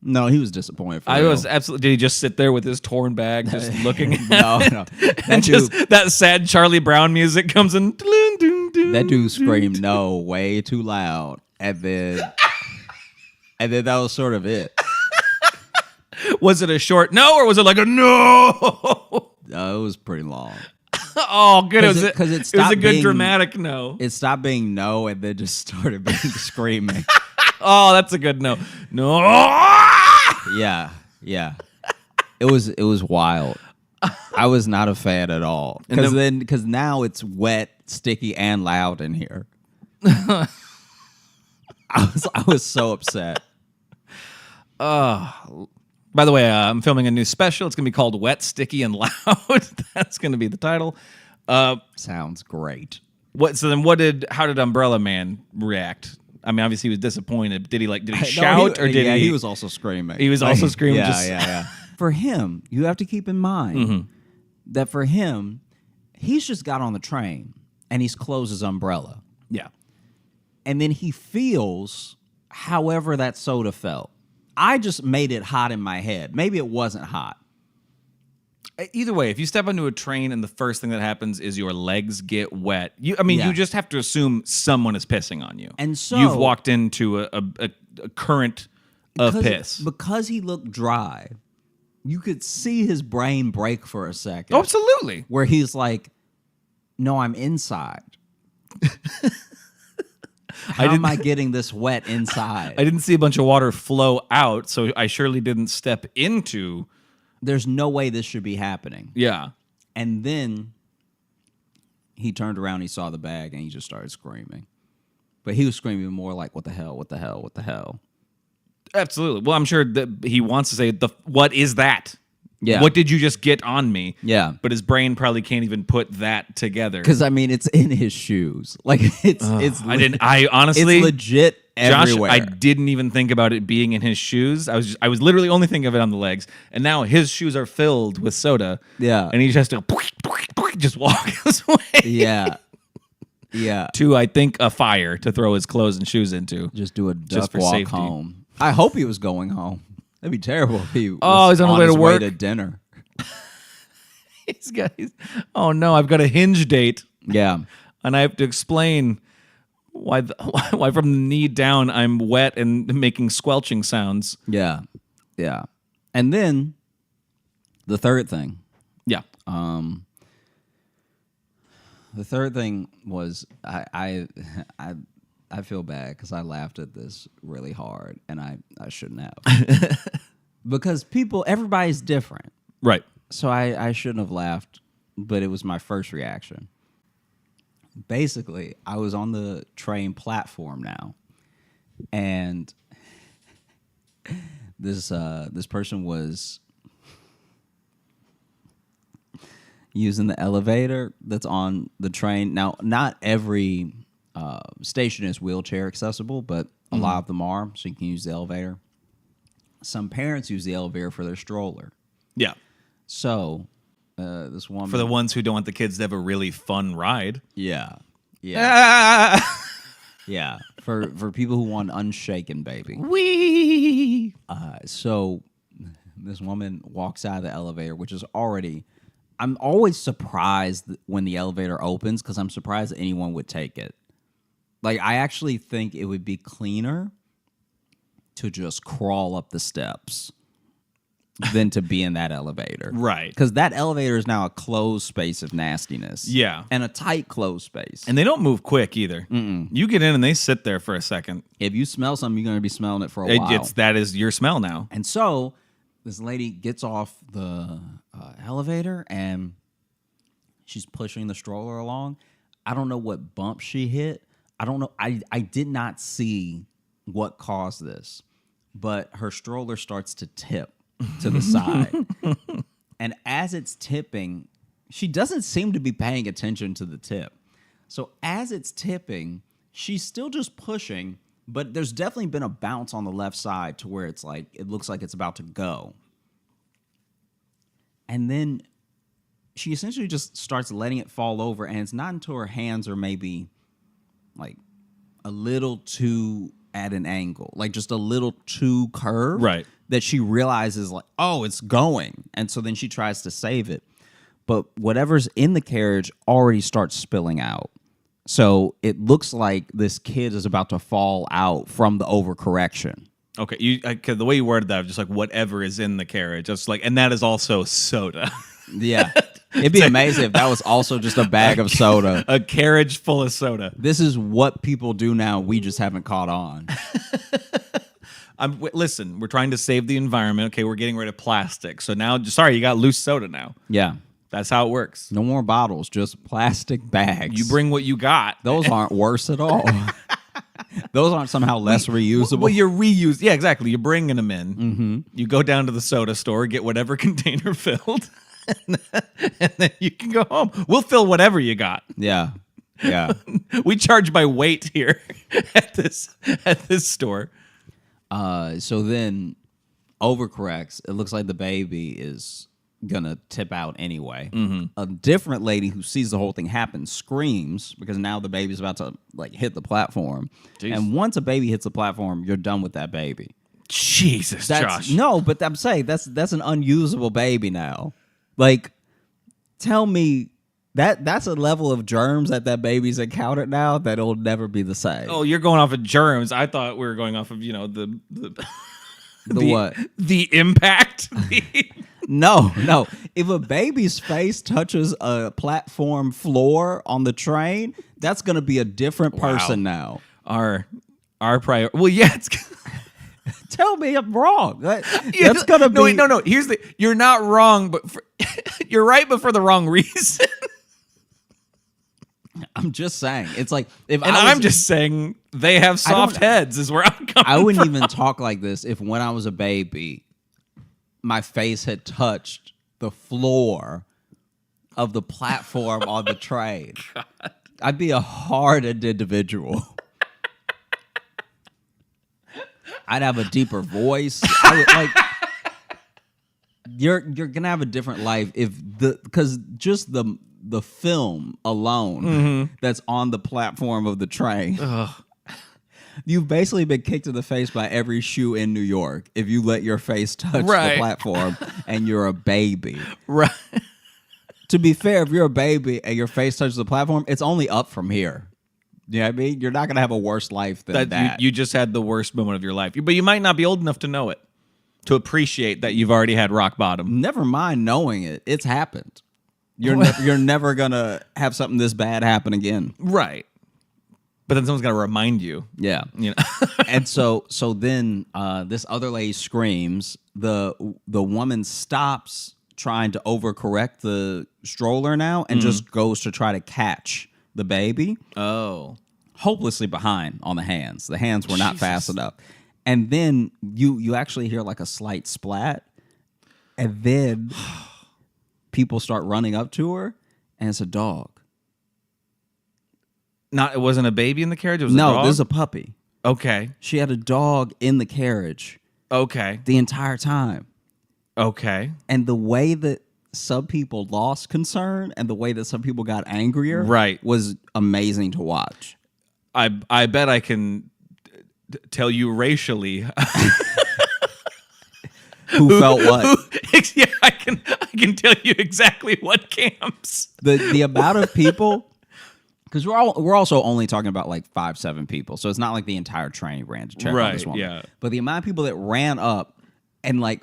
No, he was disappointed. I was absolutely. Did he just sit there with his torn bag, just looking? No. That sad Charlie Brown music comes in. That dude screamed no way too loud, and then that was sort of it. Was it a short no, or was it like a no? It was pretty long. Oh, good. It was a good being, dramatic no. It stopped being no, and then just started being screaming. Oh, that's a good no. No. Yeah. It was wild. I was not a fan at all. Because now it's wet, sticky, and loud in here. I was so upset. By the way, I'm filming a new special. It's going to be called Wet, Sticky, and Loud. That's going to be the title. Sounds great. How did Umbrella Man react? I mean, obviously he was disappointed. Did he shout or did he? He was also screaming. He was also screaming. Yeah. For him, you have to keep in mind that for him, he's just got on the train and he's closed his umbrella. Yeah. And then he feels however that soda felt. I just made it hot in my head. Maybe it wasn't hot. Either way, if you step onto a train and the first thing that happens is your legs get wet, you just have to assume someone is pissing on you. And so you've walked into a current of piss. Because he looked dry, you could see his brain break for a second. Oh, absolutely. Where he's like, no, I'm inside. How am I getting this wet inside? I didn't see a bunch of water flow out, so I surely didn't step into. There's no way this should be happening. Yeah. And then he turned around, he saw the bag, and he just started screaming. But he was screaming more like, what the hell, what the hell, what the hell? Absolutely. Well, I'm sure that he wants to say, what is that? Yeah. What did you just get on me? Yeah. But his brain probably can't even put that together. Because, I mean, it's in his shoes. Like, I honestly. It's legit everywhere. Josh, I didn't even think about it being in his shoes. I was literally only thinking of it on the legs. And now his shoes are filled with soda. Yeah. And he just has to just walk his way. Yeah. Yeah. To, I think, a fire to throw his clothes and shoes into. Just do a duck for walk safety. home. I hope he was going home. That'd be terrible if he was he's on the way to his work. Way to dinner. Oh no, I've got a Hinge date. Yeah. And I have to explain why from the knee down I'm wet and making squelching sounds. Yeah. Yeah. And then the third thing. Yeah. The third thing was I feel bad because I laughed at this really hard and I shouldn't have. Because everybody's different. Right. So I shouldn't have laughed, but it was my first reaction. Basically, I was on the train platform now, and this person was using the elevator that's on the train. Now, not every station is wheelchair accessible, but a lot of them are, so you can use the elevator. Some parents use the elevator for their stroller. Yeah. So, this woman... For the ones who don't want the kids to have a really fun ride. Yeah. Yeah. Yeah. For people who want unshaken baby. Wee! So, this woman walks out of the elevator, which is already... I'm always surprised when the elevator opens because I'm surprised that anyone would take it. Like, I actually think it would be cleaner to just crawl up the steps than to be in that elevator. Right. Because that elevator is now a closed space of nastiness. Yeah. And a tight closed space. And they don't move quick either. You get in and they sit there for a second. If you smell something, you're going to be smelling it for a while. That is your smell now. And so this lady gets off the elevator and she's pushing the stroller along. I don't know what bump she hit. I don't know. I did not see what caused this, but her stroller starts to tip to the side. And as it's tipping, she doesn't seem to be paying attention to the tip. So as it's tipping, she's still just pushing, but there's definitely been a bounce on the left side to where it's like, it looks like it's about to go. And then she essentially just starts letting it fall over, and it's not until her hands are maybe like a little too at an angle, like just a little too curved, right, that she realizes like, oh, it's going. And so then she tries to save it. But whatever's in the carriage already starts spilling out. So it looks like this kid is about to fall out from the overcorrection. Okay, the way you worded that, just like whatever is in the carriage, just like, and that is also soda. Yeah. It'd be amazing if that was also just a bag of soda. A carriage full of soda. This is what people do now. We just haven't caught on. Listen, we're trying to save the environment. Okay, we're getting rid of plastic. So now, sorry, you got loose soda now. Yeah. That's how it works. No more bottles, just plastic bags. You bring what you got. Those aren't worse at all. Those aren't somehow less reusable. Well, you're reused. Yeah, exactly. You're bringing them in. Mm-hmm. You go down to the soda store, get whatever container filled, and then you can go home. We'll fill whatever you got. Yeah. We charge by weight here at this store. So then overcorrects. It looks like the baby is gonna tip out anyway. A different lady who sees the whole thing happen screams because now the baby's about to like hit the platform. Jeez. And once a baby hits the platform, you're done with that baby. Jesus, Josh. No, but I'm saying that's an unusable baby now. Like, tell me that's a level of germs that baby's encountered now that it'll never be the same. Oh, you're going off of germs. I thought we were going off of the what? The impact. No. If a baby's face touches a platform floor on the train, that's going to be a different person now. Our prior. Well, yeah. It's Tell me I'm wrong. That's going to be. No. You're not wrong, but you're right, but for the wrong reason. I'm just saying. It's like I'm just saying they have soft heads. Is where I'm coming. I wouldn't even talk like this if when I was a baby, my face had touched the floor of the platform on the train. God. I'd be a hardened individual. I'd have a deeper voice. You're gonna have a different life because just the film alone that's on the platform of the train. You've basically been kicked in the face by every shoe in New York if you let your face touch the platform and you're a baby. Right. To be fair, if you're a baby and your face touches the platform, it's only up from here. You know what I mean? You're not going to have a worse life than that. You just had the worst moment of your life. But you might not be old enough to know it, to appreciate that you've already had rock bottom. Never mind knowing it. It's happened. You're never going to have something this bad happen again. Right. But then someone's got to remind you. Yeah. You know. And so then this other lady screams. The woman stops trying to overcorrect the stroller now and just goes to try to catch the baby. Oh. Hopelessly behind on the hands. The hands were not fast enough. And then you actually hear like a slight splat. And then people start running up to her and it's a dog. It wasn't a baby in the carriage? It was a dog? No, this is a puppy. Okay. She had a dog in the carriage. Okay. The entire time. Okay. And the way that some people lost concern and the way that some people got angrier was amazing to watch. I bet I can tell you racially who felt what. Yeah, I can tell you exactly what camps. The amount of people, because we're also only talking about like 5-7 people, so it's not like the entire train ran to check on this woman. Yeah. But the amount of people that ran up and like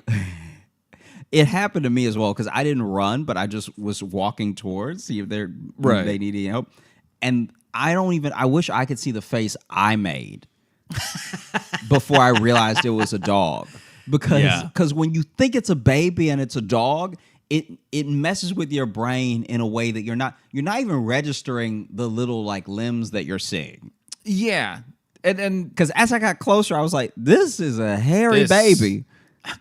it happened to me as well because I didn't run, but I just was walking towards see if they needed help. And I wish I could see the face I made before I realized it was a dog. Because when you think it's a baby and it's a dog, it messes with your brain in a way that you're not even registering the little like limbs that you're seeing. Yeah. And because as I got closer, I was like, this is a hairy baby.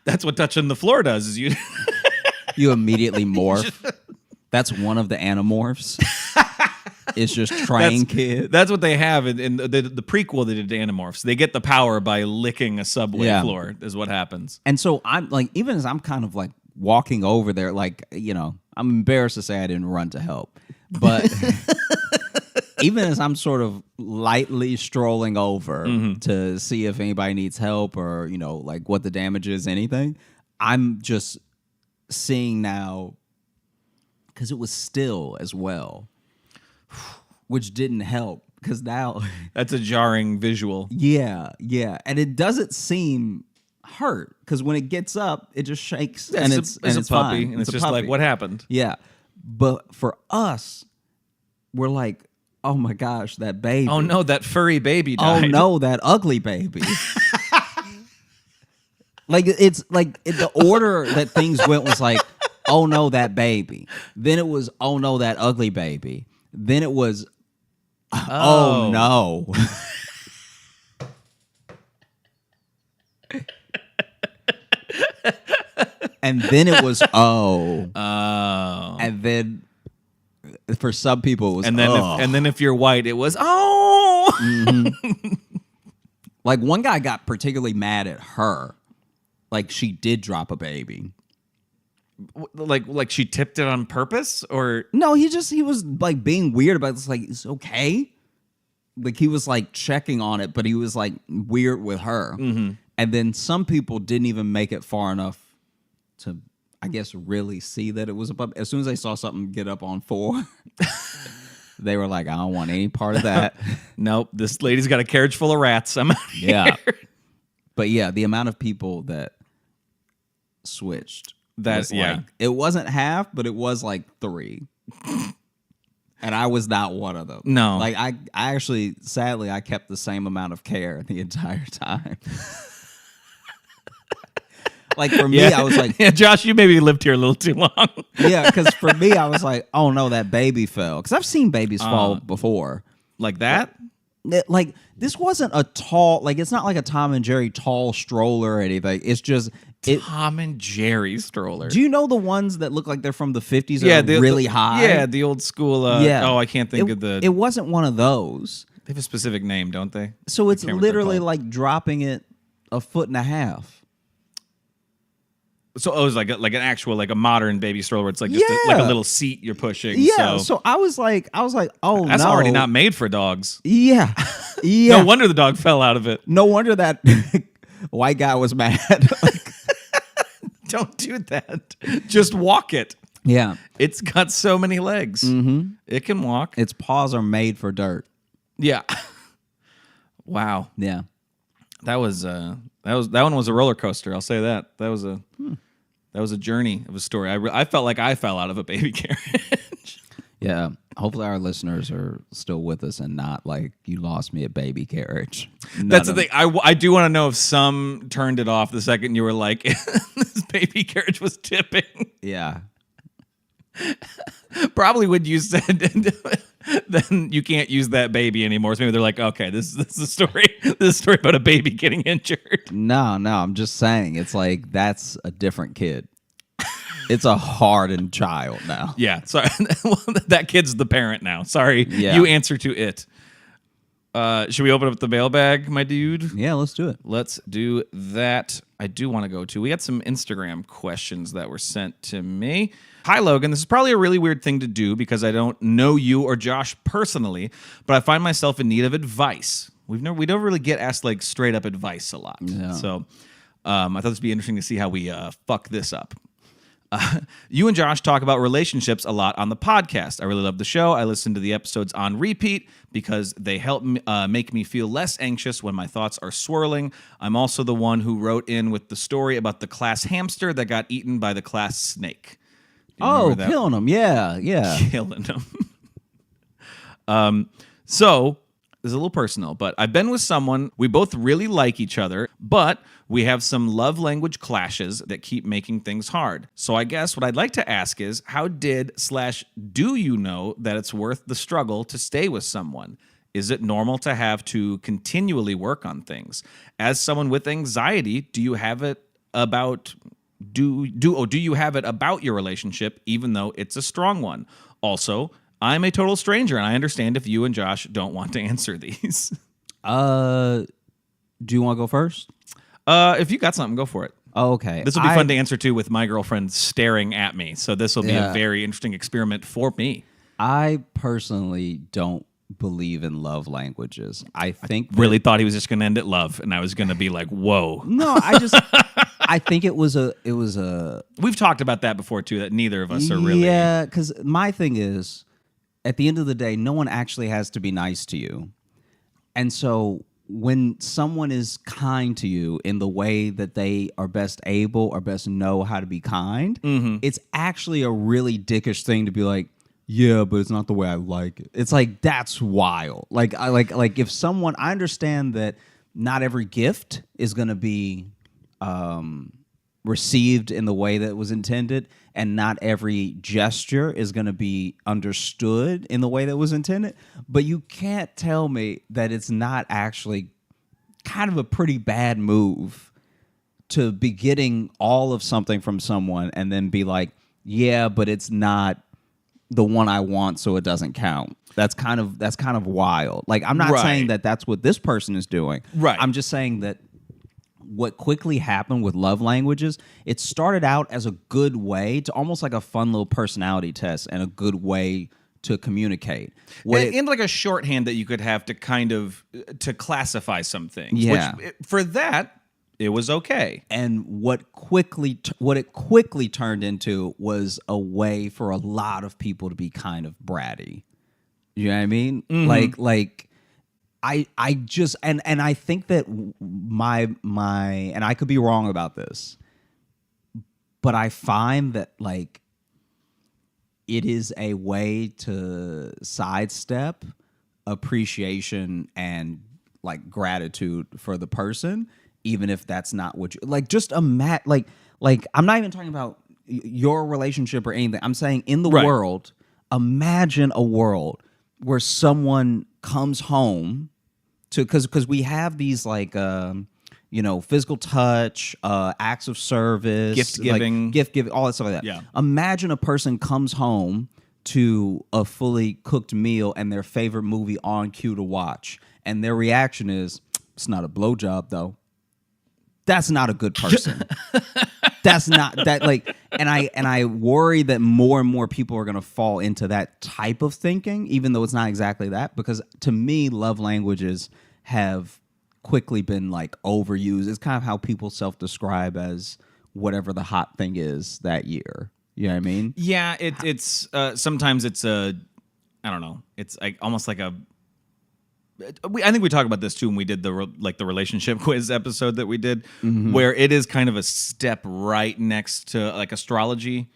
That's what touching the floor does is you you immediately morph. That's one of the Animorphs. It's just train kid. That's what they have in the prequel they did to Animorphs. They get the power by licking a subway floor is what happens. And so I'm like, even as I'm kind of like walking over there, like, you know, I'm embarrassed to say I didn't run to help. But even as I'm sort of lightly strolling over to see if anybody needs help or, you know, like what the damage is, anything, I'm just seeing now, because it was still as well, which didn't help because now that's a jarring visual. Yeah. And it doesn't seem hurt because when it gets up, it just shakes and it's a puppy, fine. And it's just like, what happened? Yeah. But for us, we're like, oh my gosh, that baby. Oh no, that furry baby died. Oh no, that ugly baby. Like it's like the order that things went was like oh no, that baby. Then it was, oh no, that ugly baby. Then it was, oh no. And then it was, oh. And then for some people it was, and then if you're white, it was, oh. Mm-hmm. Like one guy got particularly mad at her. Like she did drop a baby. Like she tipped it on purpose, or no? He was like being weird about this. Like, it's okay. Like he was like checking on it, but he was like weird with her. Mm-hmm. And then some people didn't even make it far enough to, I guess, really see that it was a puppy. As soon as they saw something get up on 4, they were like, I don't want any part of that. Nope, this lady's got a carriage full of rats. I'm out here. But yeah, the amount of people that switched. Like, it wasn't half, but it was like 3. And I was not one of them. No. Like I actually, sadly, I kept the same amount of care the entire time. Like for me, I was like, yeah, Josh, you maybe lived here a little too long. Yeah, because for me, I was like, oh no, that baby fell. Because I've seen babies fall before. Like that? Like this wasn't a tall, like it's not like a Tom and Jerry tall stroller or anything. It's just Tom and Jerry stroller. Do you know the ones that look like they're from the 50s? Yeah, they're really high. Yeah, the old school. Oh, I can't think of the. It wasn't one of those. They have a specific name, don't they? So it's literally like dropping it 1.5 feet. So it was like an actual, like a modern baby stroller where it's like just like a little seat you're pushing. Yeah. So I was like, oh, that's already not made for dogs. Yeah. Yeah. No wonder the dog fell out of it. No wonder that white guy was mad. Don't do that. Just walk it. Yeah. It's got so many legs. Mm-hmm. It can walk. Its paws are made for dirt. Yeah. Wow. Yeah. That one was a roller coaster. I'll say that. That was a journey of a story. I felt like I fell out of a baby carriage. Yeah. Hopefully our listeners are still with us and not like you lost me at baby carriage. That's the thing. I do want to know if some turned it off the second you were like, this baby carriage was tipping. Yeah. Probably when you said, then you can't use that baby anymore. So maybe they're like, okay, this is a story. This is a story about a baby getting injured. No, I'm just saying it's like that's a different kid. It's a hardened child now. Yeah, sorry. That kid's the parent now. Sorry, you answer to it. Should we open up the mailbag, my dude? Yeah, let's do it. Let's do that. I do want to go to. We had some Instagram questions that were sent to me. Hi, Logan. This is probably a really weird thing to do because I don't know you or Josh personally, but I find myself in need of advice. We don't really get asked like straight up advice a lot. Yeah. So I thought this would be interesting to see how we fuck this up. You and Josh talk about relationships a lot on the podcast. I really love the show. I listen to the episodes on repeat because they help make me feel less anxious when my thoughts are swirling. I'm also the one who wrote in with the story about the class hamster that got eaten by the class snake. Oh, killing him. Yeah. Killing him. So this is a little personal, but I've been with someone. We both really like each other, but we have some love language clashes that keep making things hard. So I guess what I'd like to ask is, how do you know that it's worth the struggle to stay with someone? Is it normal to have to continually work on things? As someone with anxiety, do you have it about your relationship, even though it's a strong one? Also, I'm a total stranger, and I understand if you and Josh don't want to answer these. Do you want to go first? If you got something, go for it. Oh, okay. This will be fun to answer to with my girlfriend staring at me. So this will be a very interesting experiment for me. I personally don't believe in love languages. I really thought he was just going to end at love, and I was going to be like, whoa. No, I think it was a. We've talked about that before too. That neither of us are really. Yeah, because my thing is, at the end of the day, no one actually has to be nice to you, and so when someone is kind to you in the way that they are best able or best know how to be kind, it's actually a really dickish thing to be like, yeah, but it's not the way I like it. It's like, that's wild. Like if someone, I understand that not every gift is going to be received in the way that was intended, and not every gesture is going to be understood in the way that was intended. But you can't tell me that it's not actually kind of a pretty bad move to be getting all of something from someone and then be like, yeah, but it's not the one I want, so it doesn't count. That's kind of wild. Like, I'm not saying that that's what this person is doing. Right. I'm just saying that what quickly happened with love languages, it started out as a good way to almost like a fun little personality test and a good way to communicate. And like a shorthand that you could have to kind of to classify some things. Yeah. Which, for that, it was okay. And what it quickly turned into was a way for a lot of people to be kind of bratty. You know what I mean? Mm-hmm. Like I just and I think that my and I could be wrong about this, but I find that like it is a way to sidestep appreciation and like gratitude for the person, even if that's not what you like. Just like I'm not even talking about your relationship or anything. I'm saying in the world, imagine a world where someone comes home to because we have these like physical touch, acts of service, gift giving, all that stuff like that. Yeah. Imagine a person comes home to a fully cooked meal and their favorite movie on cue to watch, and their reaction is, "It's not a blowjob, though." That's not a good person. That's not that like, and I worry that more and more people are going to fall into that type of thinking, even though it's not exactly that. Because to me, love languages have quickly been like overused. It's kind of how people self-describe as whatever the hot thing is that year. You know what I mean? Yeah, it's sometimes it's I don't know. It's like almost like a. I think we talked about this too when we did the relationship quiz episode that we did, where it is kind of a step right next to like astrology,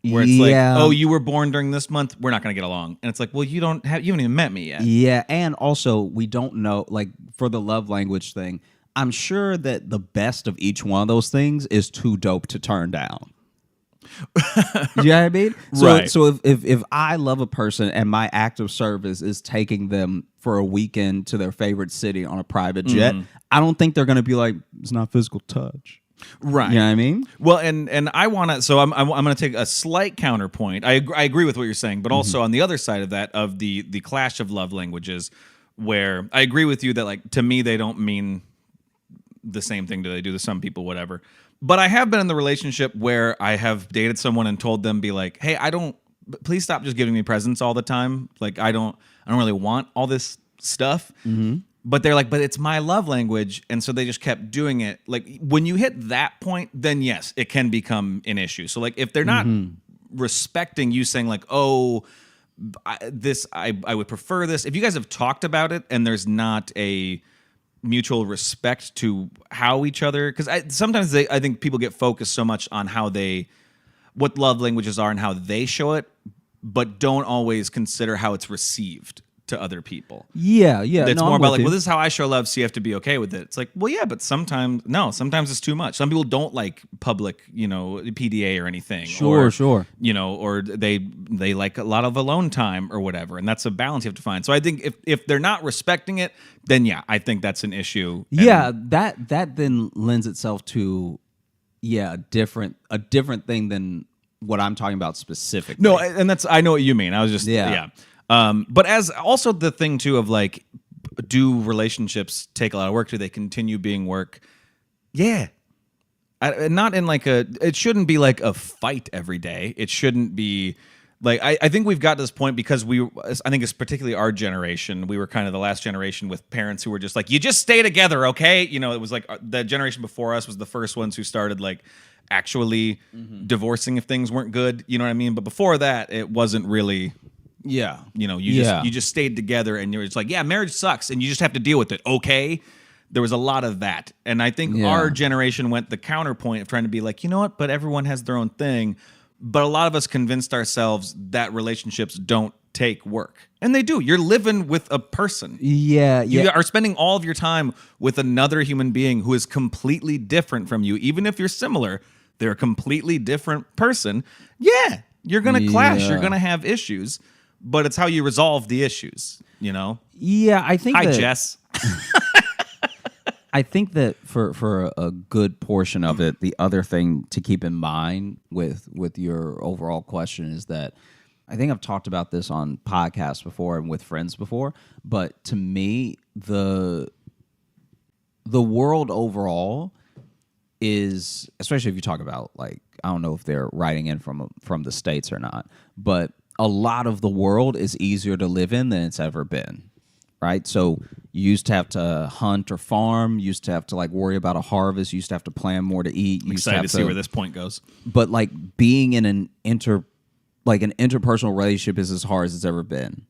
where it's like, oh, you were born during this month, we're not going to get along, and it's like, well, you haven't even met me yet. Yeah, and also we don't know, like for the love language thing, I'm sure that the best of each one of those things is too dope to turn down. You know what I mean? So if I love a person and my act of service is taking them for a weekend to their favorite city on a private jet, I don't think they're going to be like, it's not physical touch. Right. You know what I mean? Well, and I want to, so I'm going to take a slight counterpoint. I agree with what you're saying, but also on the other side of that, of the clash of love languages, where I agree with you that like, to me, they don't mean the same thing they do to some people, whatever. But I have been in the relationship where I have dated someone and told them, be like, hey, please stop just giving me presents all the time. Like, I don't really want all this stuff. But they're like, but it's my love language. And so they just kept doing it. Like, when you hit that point, then yes, it can become an issue. So like, if they're not respecting you saying like, oh, I would prefer this. If you guys have talked about it and there's not a mutual respect to how each other, because sometimes I think people get focused so much on what love languages are and how they show it, but don't always consider how it's received to other people. Yeah. It's more about like, well, this is how I show love, so you have to be okay with it. It's like, well, yeah, but sometimes it's too much. Some people don't like public, PDA or anything. Sure. Or they like a lot of alone time or whatever, and that's a balance you have to find. So I think if they're not respecting it, then yeah, I think that's an issue. Yeah, that then lends itself to a different thing than what I'm talking about specifically. No, and I know what you mean. I was just yeah. But as also the thing too of like, do relationships take a lot of work? Do they continue being work? Yeah. Not in like it shouldn't be like a fight every day. It shouldn't be like, I think we've got to this point because I think it's particularly our generation. We were kind of the last generation with parents who were just like, you just stay together, okay? It was like the generation before us was the first ones who started like actually divorcing if things weren't good. You know what I mean? But before that, it wasn't really. Yeah. You just stayed together and you're just like, yeah, marriage sucks and you just have to deal with it. Okay. There was a lot of that. And I think our generation went the counterpoint of trying to be like, you know what, but everyone has their own thing. But a lot of us convinced ourselves that relationships don't take work. And they do. You're living with a person. Yeah. You are spending all of your time with another human being who is completely different from you. Even if you're similar, they're a completely different person. Yeah, you're going to clash. You're going to have issues, but it's how you resolve the issues, you know? Yeah, I think Hi, Jess. I think that for a good portion of it, the other thing to keep in mind with your overall question is that I think I've talked about this on podcasts before and with friends before, but to me, the world overall is, especially if you talk about, like, I don't know if they're writing in from the States or not, but a lot of the world is easier to live in than it's ever been. Right, so you used to have to hunt or farm. You used to have to like worry about a harvest. You used to have to plan more to eat. I'm excited to see where this point goes. But like being in an interpersonal relationship is as hard as it's ever been.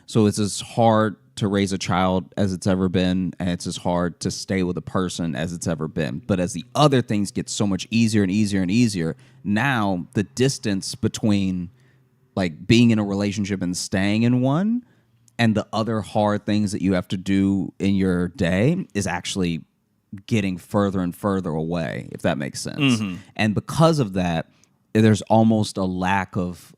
So it's as hard to raise a child as it's ever been, and it's as hard to stay with a person as it's ever been. But as the other things get so much easier and easier and easier, now the distance between like being in a relationship and staying in one and the other hard things that you have to do in your day is actually getting further and further away, if that makes sense. Mm-hmm. And because of that, there's almost a lack of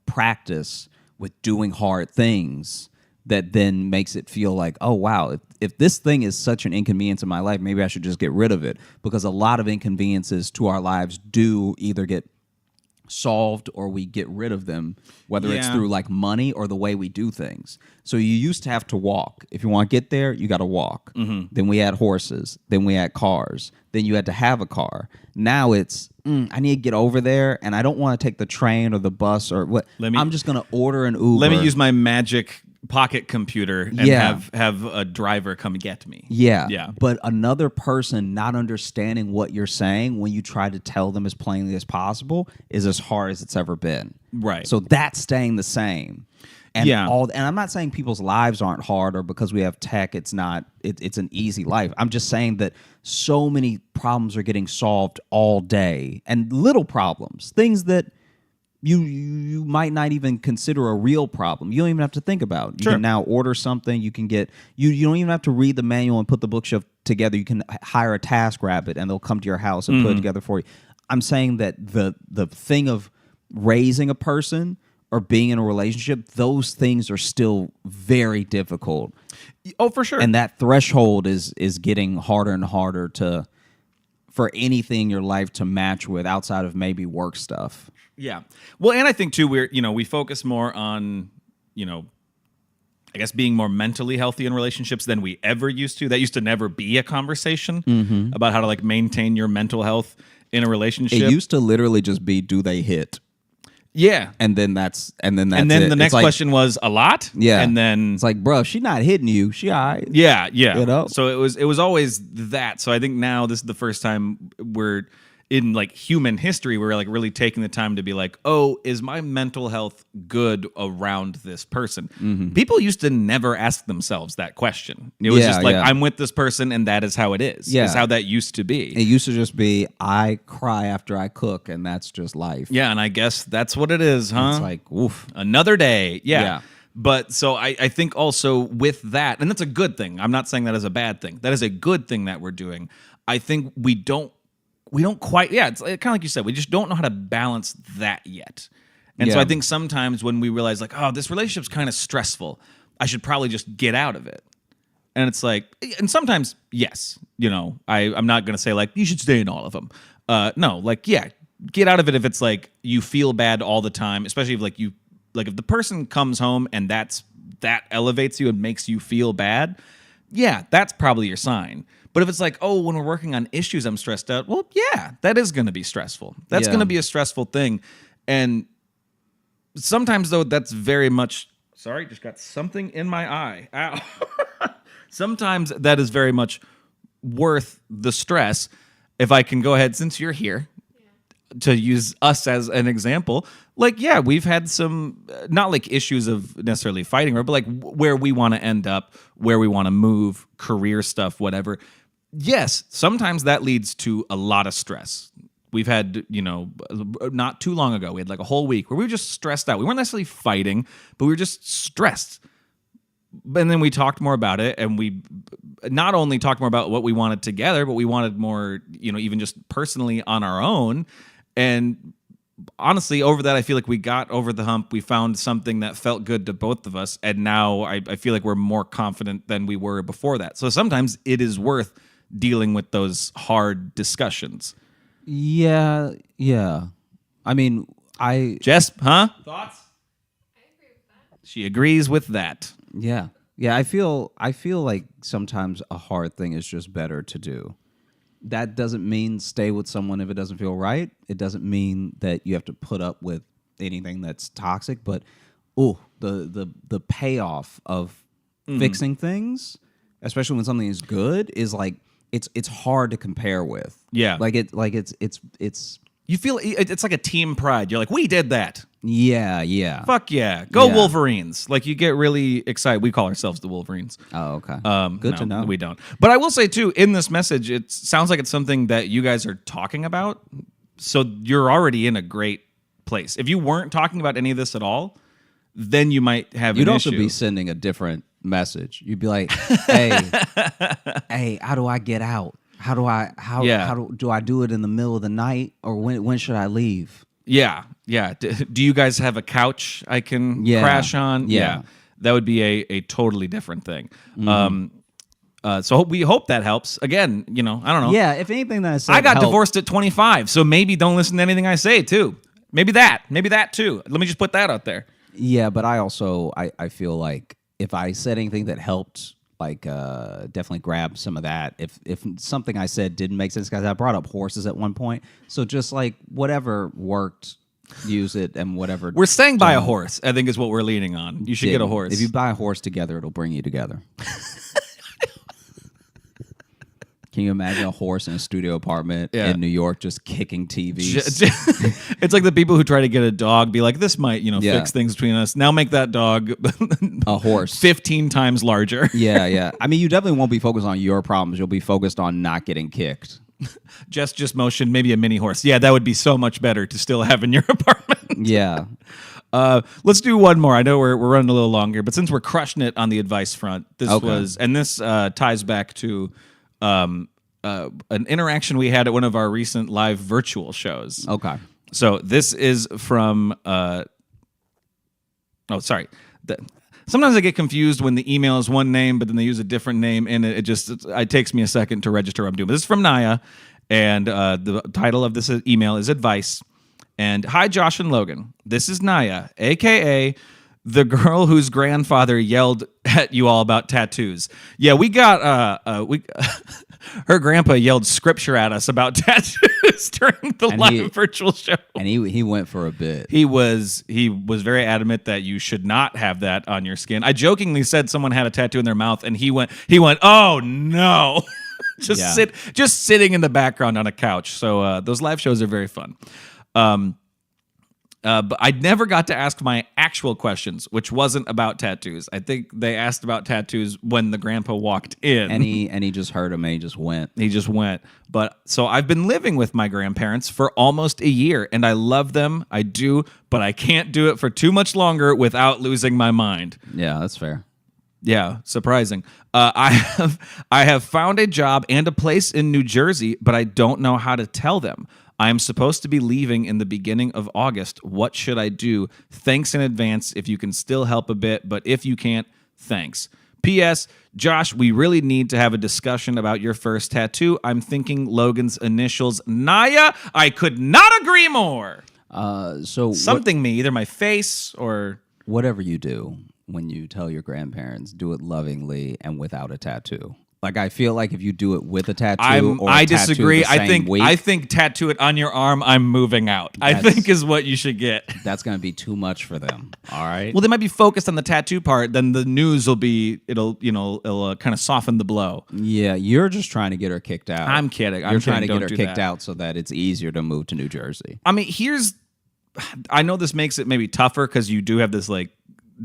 practice with doing hard things that then makes it feel like, oh, wow, if this thing is such an inconvenience in my life, maybe I should just get rid of it. Because a lot of inconveniences to our lives do either get solved or we get rid of them, whether it's through like money or the way we do things. So you used to have to walk. If you want to get there, you got to walk. Mm-hmm. Then we had horses. Then we had cars. Then you had to have a car. Now it's, I need to get over there, and I don't want to take the train or the bus or what. I'm just going to order an Uber. Let me use my magic pocket computer and have a driver come get me. Yeah. But another person not understanding what you're saying when you try to tell them as plainly as possible is as hard as it's ever been. Right. So that's staying the same. And and I'm not saying people's lives aren't hard or because we have tech it's not it's an easy life. I'm just saying that so many problems are getting solved all day, and little problems, things that you might not even consider a real problem. You don't even have to think about. You can now order something. You can get you don't even have to read the manual and put the bookshelf together. You can hire a TaskRabbit and they'll come to your house and put it together for you. I'm saying that the thing of raising a person or being in a relationship, those things are still very difficult. Oh, for sure. And that threshold is getting harder and harder for anything in your life to match with outside of maybe work stuff. Yeah. Well, and I think too, we focus more on, I guess being more mentally healthy in relationships than we ever used to. That used to never be a conversation about how to like maintain your mental health in a relationship. It used to literally just be, do they hit? Yeah. And then that's and then it. The next question was a lot. Yeah. And then it's like, bro, she not hitting you. She all right. Yeah. So it was always that. So I think now this is the first time we're in like human history, we're like really taking the time to be like, oh, is my mental health good around this person? Mm-hmm. People used to never ask themselves that question. It was just like, I'm with this person and that is how it is. Yeah. Is how that used to be. It used to just be, I cry after I cook and that's just life. Yeah, and I guess that's what it is, huh? It's like, oof. Another day. Yeah. But so I think also with that, and that's a good thing. I'm not saying that is a bad thing. That is a good thing that we're doing. I think we don't quite, it's kind of like you said, we just don't know how to balance that yet. And so I think sometimes when we realize like, oh, this relationship's kind of stressful, I should probably just get out of it. And it's like, and sometimes, yes, I'm not going to say like, you should stay in all of them. No, like, get out of it if it's like you feel bad all the time, especially if if the person comes home and that elevates you and makes you feel bad, that's probably your sign. But if it's like, oh, when we're working on issues, I'm stressed out. Well, that is going to be stressful. That's going to be a stressful thing. And sometimes, though, that's very much... Sorry, just got something in my eye. Ow. Sometimes that is very much worth the stress. If I can go ahead, since you're here, to use us as an example, like, we've had some, not like issues of necessarily fighting, but like where we want to end up, where we want to move, career stuff, whatever. Yes, sometimes that leads to a lot of stress. We've had, not too long ago, we had like a whole week where we were just stressed out. We weren't necessarily fighting, but we were just stressed. and then we talked more about it, and we not only talked more about what we wanted together, but we wanted more, even just personally on our own. And honestly, over that, I feel like we got over the hump. We found something that felt good to both of us, and now I feel like we're more confident than we were before that. So sometimes it is worth dealing with those hard discussions. Yeah. I mean, Jess, huh? Thoughts? I agree with that. She agrees with that. Yeah. I feel like sometimes a hard thing is just better to do. That doesn't mean stay with someone if it doesn't feel right. It doesn't mean that you have to put up with anything that's toxic. But the payoff of fixing things, especially when something is good, is like it's hard to compare with. Yeah, it's. You feel it's like a team pride. You're like, we did that. Yeah. Fuck yeah. Go Wolverines. Like, you get really excited. We call ourselves the Wolverines. Oh, okay. Good to know. We don't. But I will say, too, in this message, it sounds like it's something that you guys are talking about. So you're already in a great place. If you weren't talking about any of this at all, then you might have an issue. You'd also be sending a different message. You'd be like, hey, how do I get out? How do I do it in the middle of the night, or when should I leave? Yeah. Do you guys have a couch I can crash on? Yeah. That would be a totally different thing. So we hope that helps. Again, I don't know. Yeah, if anything that I said I got divorced at 25, so maybe don't listen to anything I say too. Maybe that too. Let me just put that out there. Yeah, but I also I feel like if I said anything that helped, like definitely grab some of that. If something I said didn't make sense, guys, I brought up horses at one point. So just like whatever worked, use it, and whatever. We're staying by a horse, I think, is what we're leaning on. You should get a horse. If you buy a horse together, it'll bring you together. Can you imagine a horse in a studio apartment in New York just kicking TVs? It's like the people who try to get a dog, be like, this might, fix things between us. Now make that dog a horse 15 times larger. Yeah. I mean, you definitely won't be focused on your problems. You'll be focused on not getting kicked. Just motion, maybe a mini horse. Yeah, that would be so much better to still have in your apartment. Yeah. Let's do one more. I know we're running a little longer, but since we're crushing it on the advice front, this ties back to an interaction we had at one of our recent live virtual shows. Okay. So this is from sometimes I get confused when the email is one name, but then they use a different name, and it takes me a second to register what I'm doing. But this is from Naya, and the title of this email is Advice. And hi, Josh and Logan. This is Naya, a.k.a. the girl whose grandfather yelled at you all about tattoos. Yeah, we got her grandpa yelled scripture at us about tattoos during the live virtual show. And he went for a bit. He was very adamant that you should not have that on your skin. I jokingly said someone had a tattoo in their mouth, and he went, oh no. just sitting in the background on a couch. So those live shows are very fun. But I never got to ask my actual questions, which wasn't about tattoos. I think they asked about tattoos when the grandpa walked in. And he just heard him and he just went. But so I've been living with my grandparents for almost a year, and I love them. I do, but I can't do it for too much longer without losing my mind. Yeah, that's fair. Yeah, surprising. I have found a job and a place in New Jersey, but I don't know how to tell them. I am supposed to be leaving in the beginning of August. What should I do? Thanks in advance if you can still help a bit, but if you can't, thanks. P.S. Josh, we really need to have a discussion about your first tattoo. I'm thinking Logan's initials, Naya. I could not agree more. Either my face or... Whatever you do when you tell your grandparents, do it lovingly and without a tattoo. Like, I feel like if you do it with a tattoo I disagree. I think tattoo it on your arm, I'm moving out. I think is what you should get. That's going to be too much for them. All right. Well, they might be focused on the tattoo part. Then the news will be, it'll kind of soften the blow. Yeah, you're just trying to get her kicked out. I'm kidding. You're trying to get her kicked out so that it's easier to move to New Jersey. I mean, I know this makes it maybe tougher because you do have this like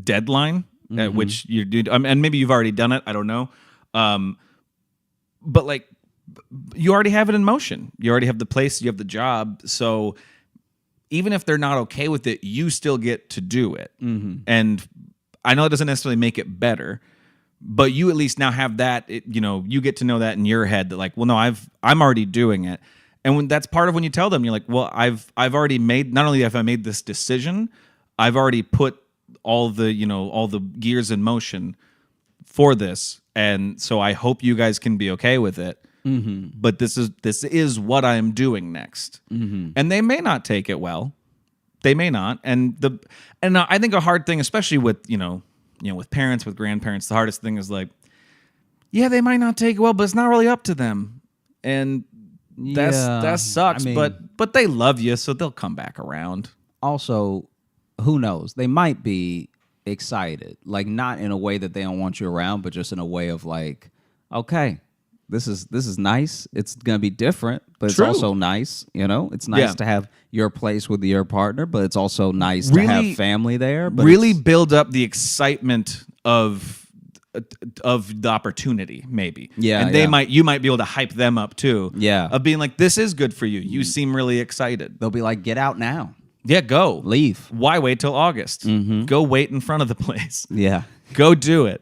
deadline at which you do, and maybe you've already done it. I don't know. But like, you already have it in motion. You already have the place. You have the job. So even if they're not okay with it, you still get to do it. Mm-hmm. And I know it doesn't necessarily make it better, but you at least now have that, you get to know that in your head that like, well, no, I'm already doing it. And when that's part of when you tell them, you're like, well, I've already made, not only have I made this decision, I've already put all the gears in motion for this. And so I hope you guys can be okay with it. Mm-hmm. But this is what I'm doing next. Mm-hmm. And they may not take it well. They may not. And I think a hard thing, especially with, with parents, with grandparents, the hardest thing is like, yeah, they might not take it well, but it's not really up to them. And that sucks. I mean, but they love you, so they'll come back around. Also, who knows? They might be excited, like not in a way that they don't want you around, but just in a way of like, okay, this is nice. It's gonna be different, but it's also nice. It's nice to have your place with your partner, but it's also nice to have family there. But really build up the excitement of the opportunity, maybe. Yeah, and you might be able to hype them up too. Yeah, of being like, this is good for you. You seem really excited. They'll be like, get out now. Yeah, go. Leave. Why wait till August? Mm-hmm. Go wait in front of the place. Yeah. Go do it.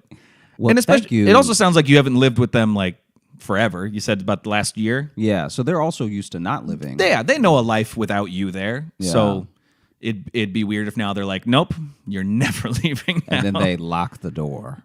Well, and especially, it also sounds like you haven't lived with them like forever. You said about the last year. Yeah, so they're also used to not living. Yeah, they know a life without you there. Yeah. So it'd be weird if now they're like, nope, you're never leaving now. And then they lock the door.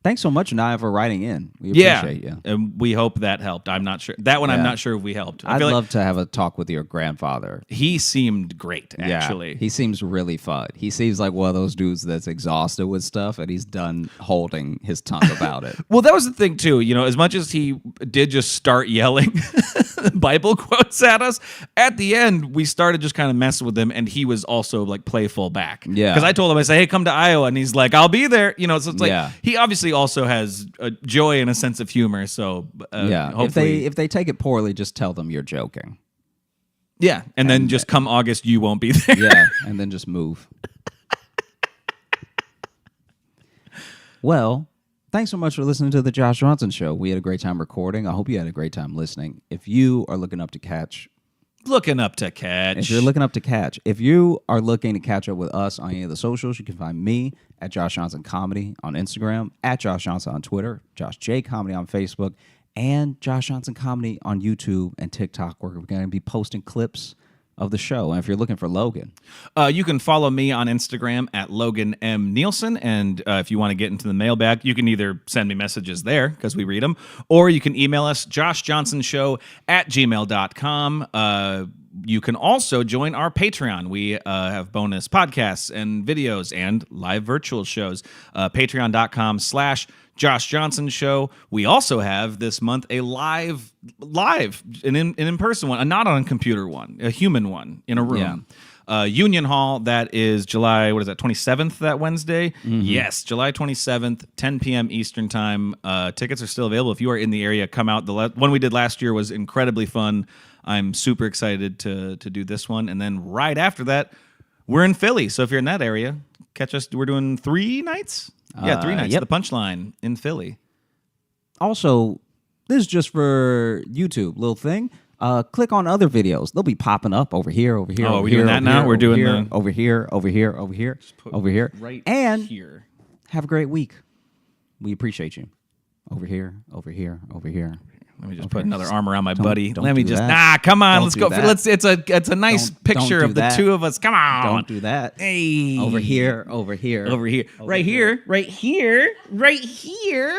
Thanks so much, Naya, for writing in. We appreciate you. And we hope that helped. I'm not sure. That one, I'm not sure if we helped. I'd love to have a talk with your grandfather. He seemed great, actually. Yeah, he seems really fun. He seems like one of those dudes that's exhausted with stuff, and he's done holding his tongue about it. Well, that was the thing, too. As much as he did just start yelling Bible quotes at us, at the end, we started just kind of messing with him, and he was also, like, playful back. Yeah. Because I told him, I said, hey, come to Iowa, and he's like, I'll be there. So it's like, he obviously also has a joy and a sense of humor. So hopefully, if they take it poorly, just tell them you're joking. Yeah, and then just come August, you won't be there. Yeah, and then just move. Well, thanks so much for listening to the Josh Johnson Show. We had a great time recording. I hope you had a great time listening. If you are looking up to catch. If you're looking up to catch. If you are looking to catch up with us on any of the socials, you can find me at Josh Johnson Comedy on Instagram, at Josh Johnson on Twitter, Josh J Comedy on Facebook, and Josh Johnson Comedy on YouTube and TikTok, where we're going to be posting clips of the show. And if you're looking for Logan, you can follow me on Instagram at Logan M. Nielsen. And if you want to get into the mailbag, you can either send me messages there because we read them, or you can email us, joshjohnsonshow@gmail.com. You can also join our Patreon. We have bonus podcasts and videos and live virtual shows. Patreon.com/Josh Johnson Show. We also have this month a live, an in-person one, not on a computer one, a human one in a room. Yeah. Union Hall, that is July, 27th, that Wednesday? Mm-hmm. Yes, July 27th, 10 p.m. Eastern Time. Tickets are still available. If you are in the area, come out. The one we did last year was incredibly fun. I'm super excited to do this one. And then right after that, we're in Philly. So if you're in that area, catch us. We're doing 3 nights? Yeah, 3 nights. Yep. The Punchline in Philly. Also, this is just for YouTube, little thing. Click on other videos. They'll be popping up over here, over here. Oh, we're doing that now? We're doing over here, over here, over here, over here. Right and here. Have a great week. We appreciate you. Over here, over here, over here. Let me just put another arm around my buddy. Don't Let me do just that. Come on, Don't let's do go. that. It's a nice picture of the two of us. Come on. Don't do that. Hey. Over here, over here. Over here. Over right here. Right here. Right here.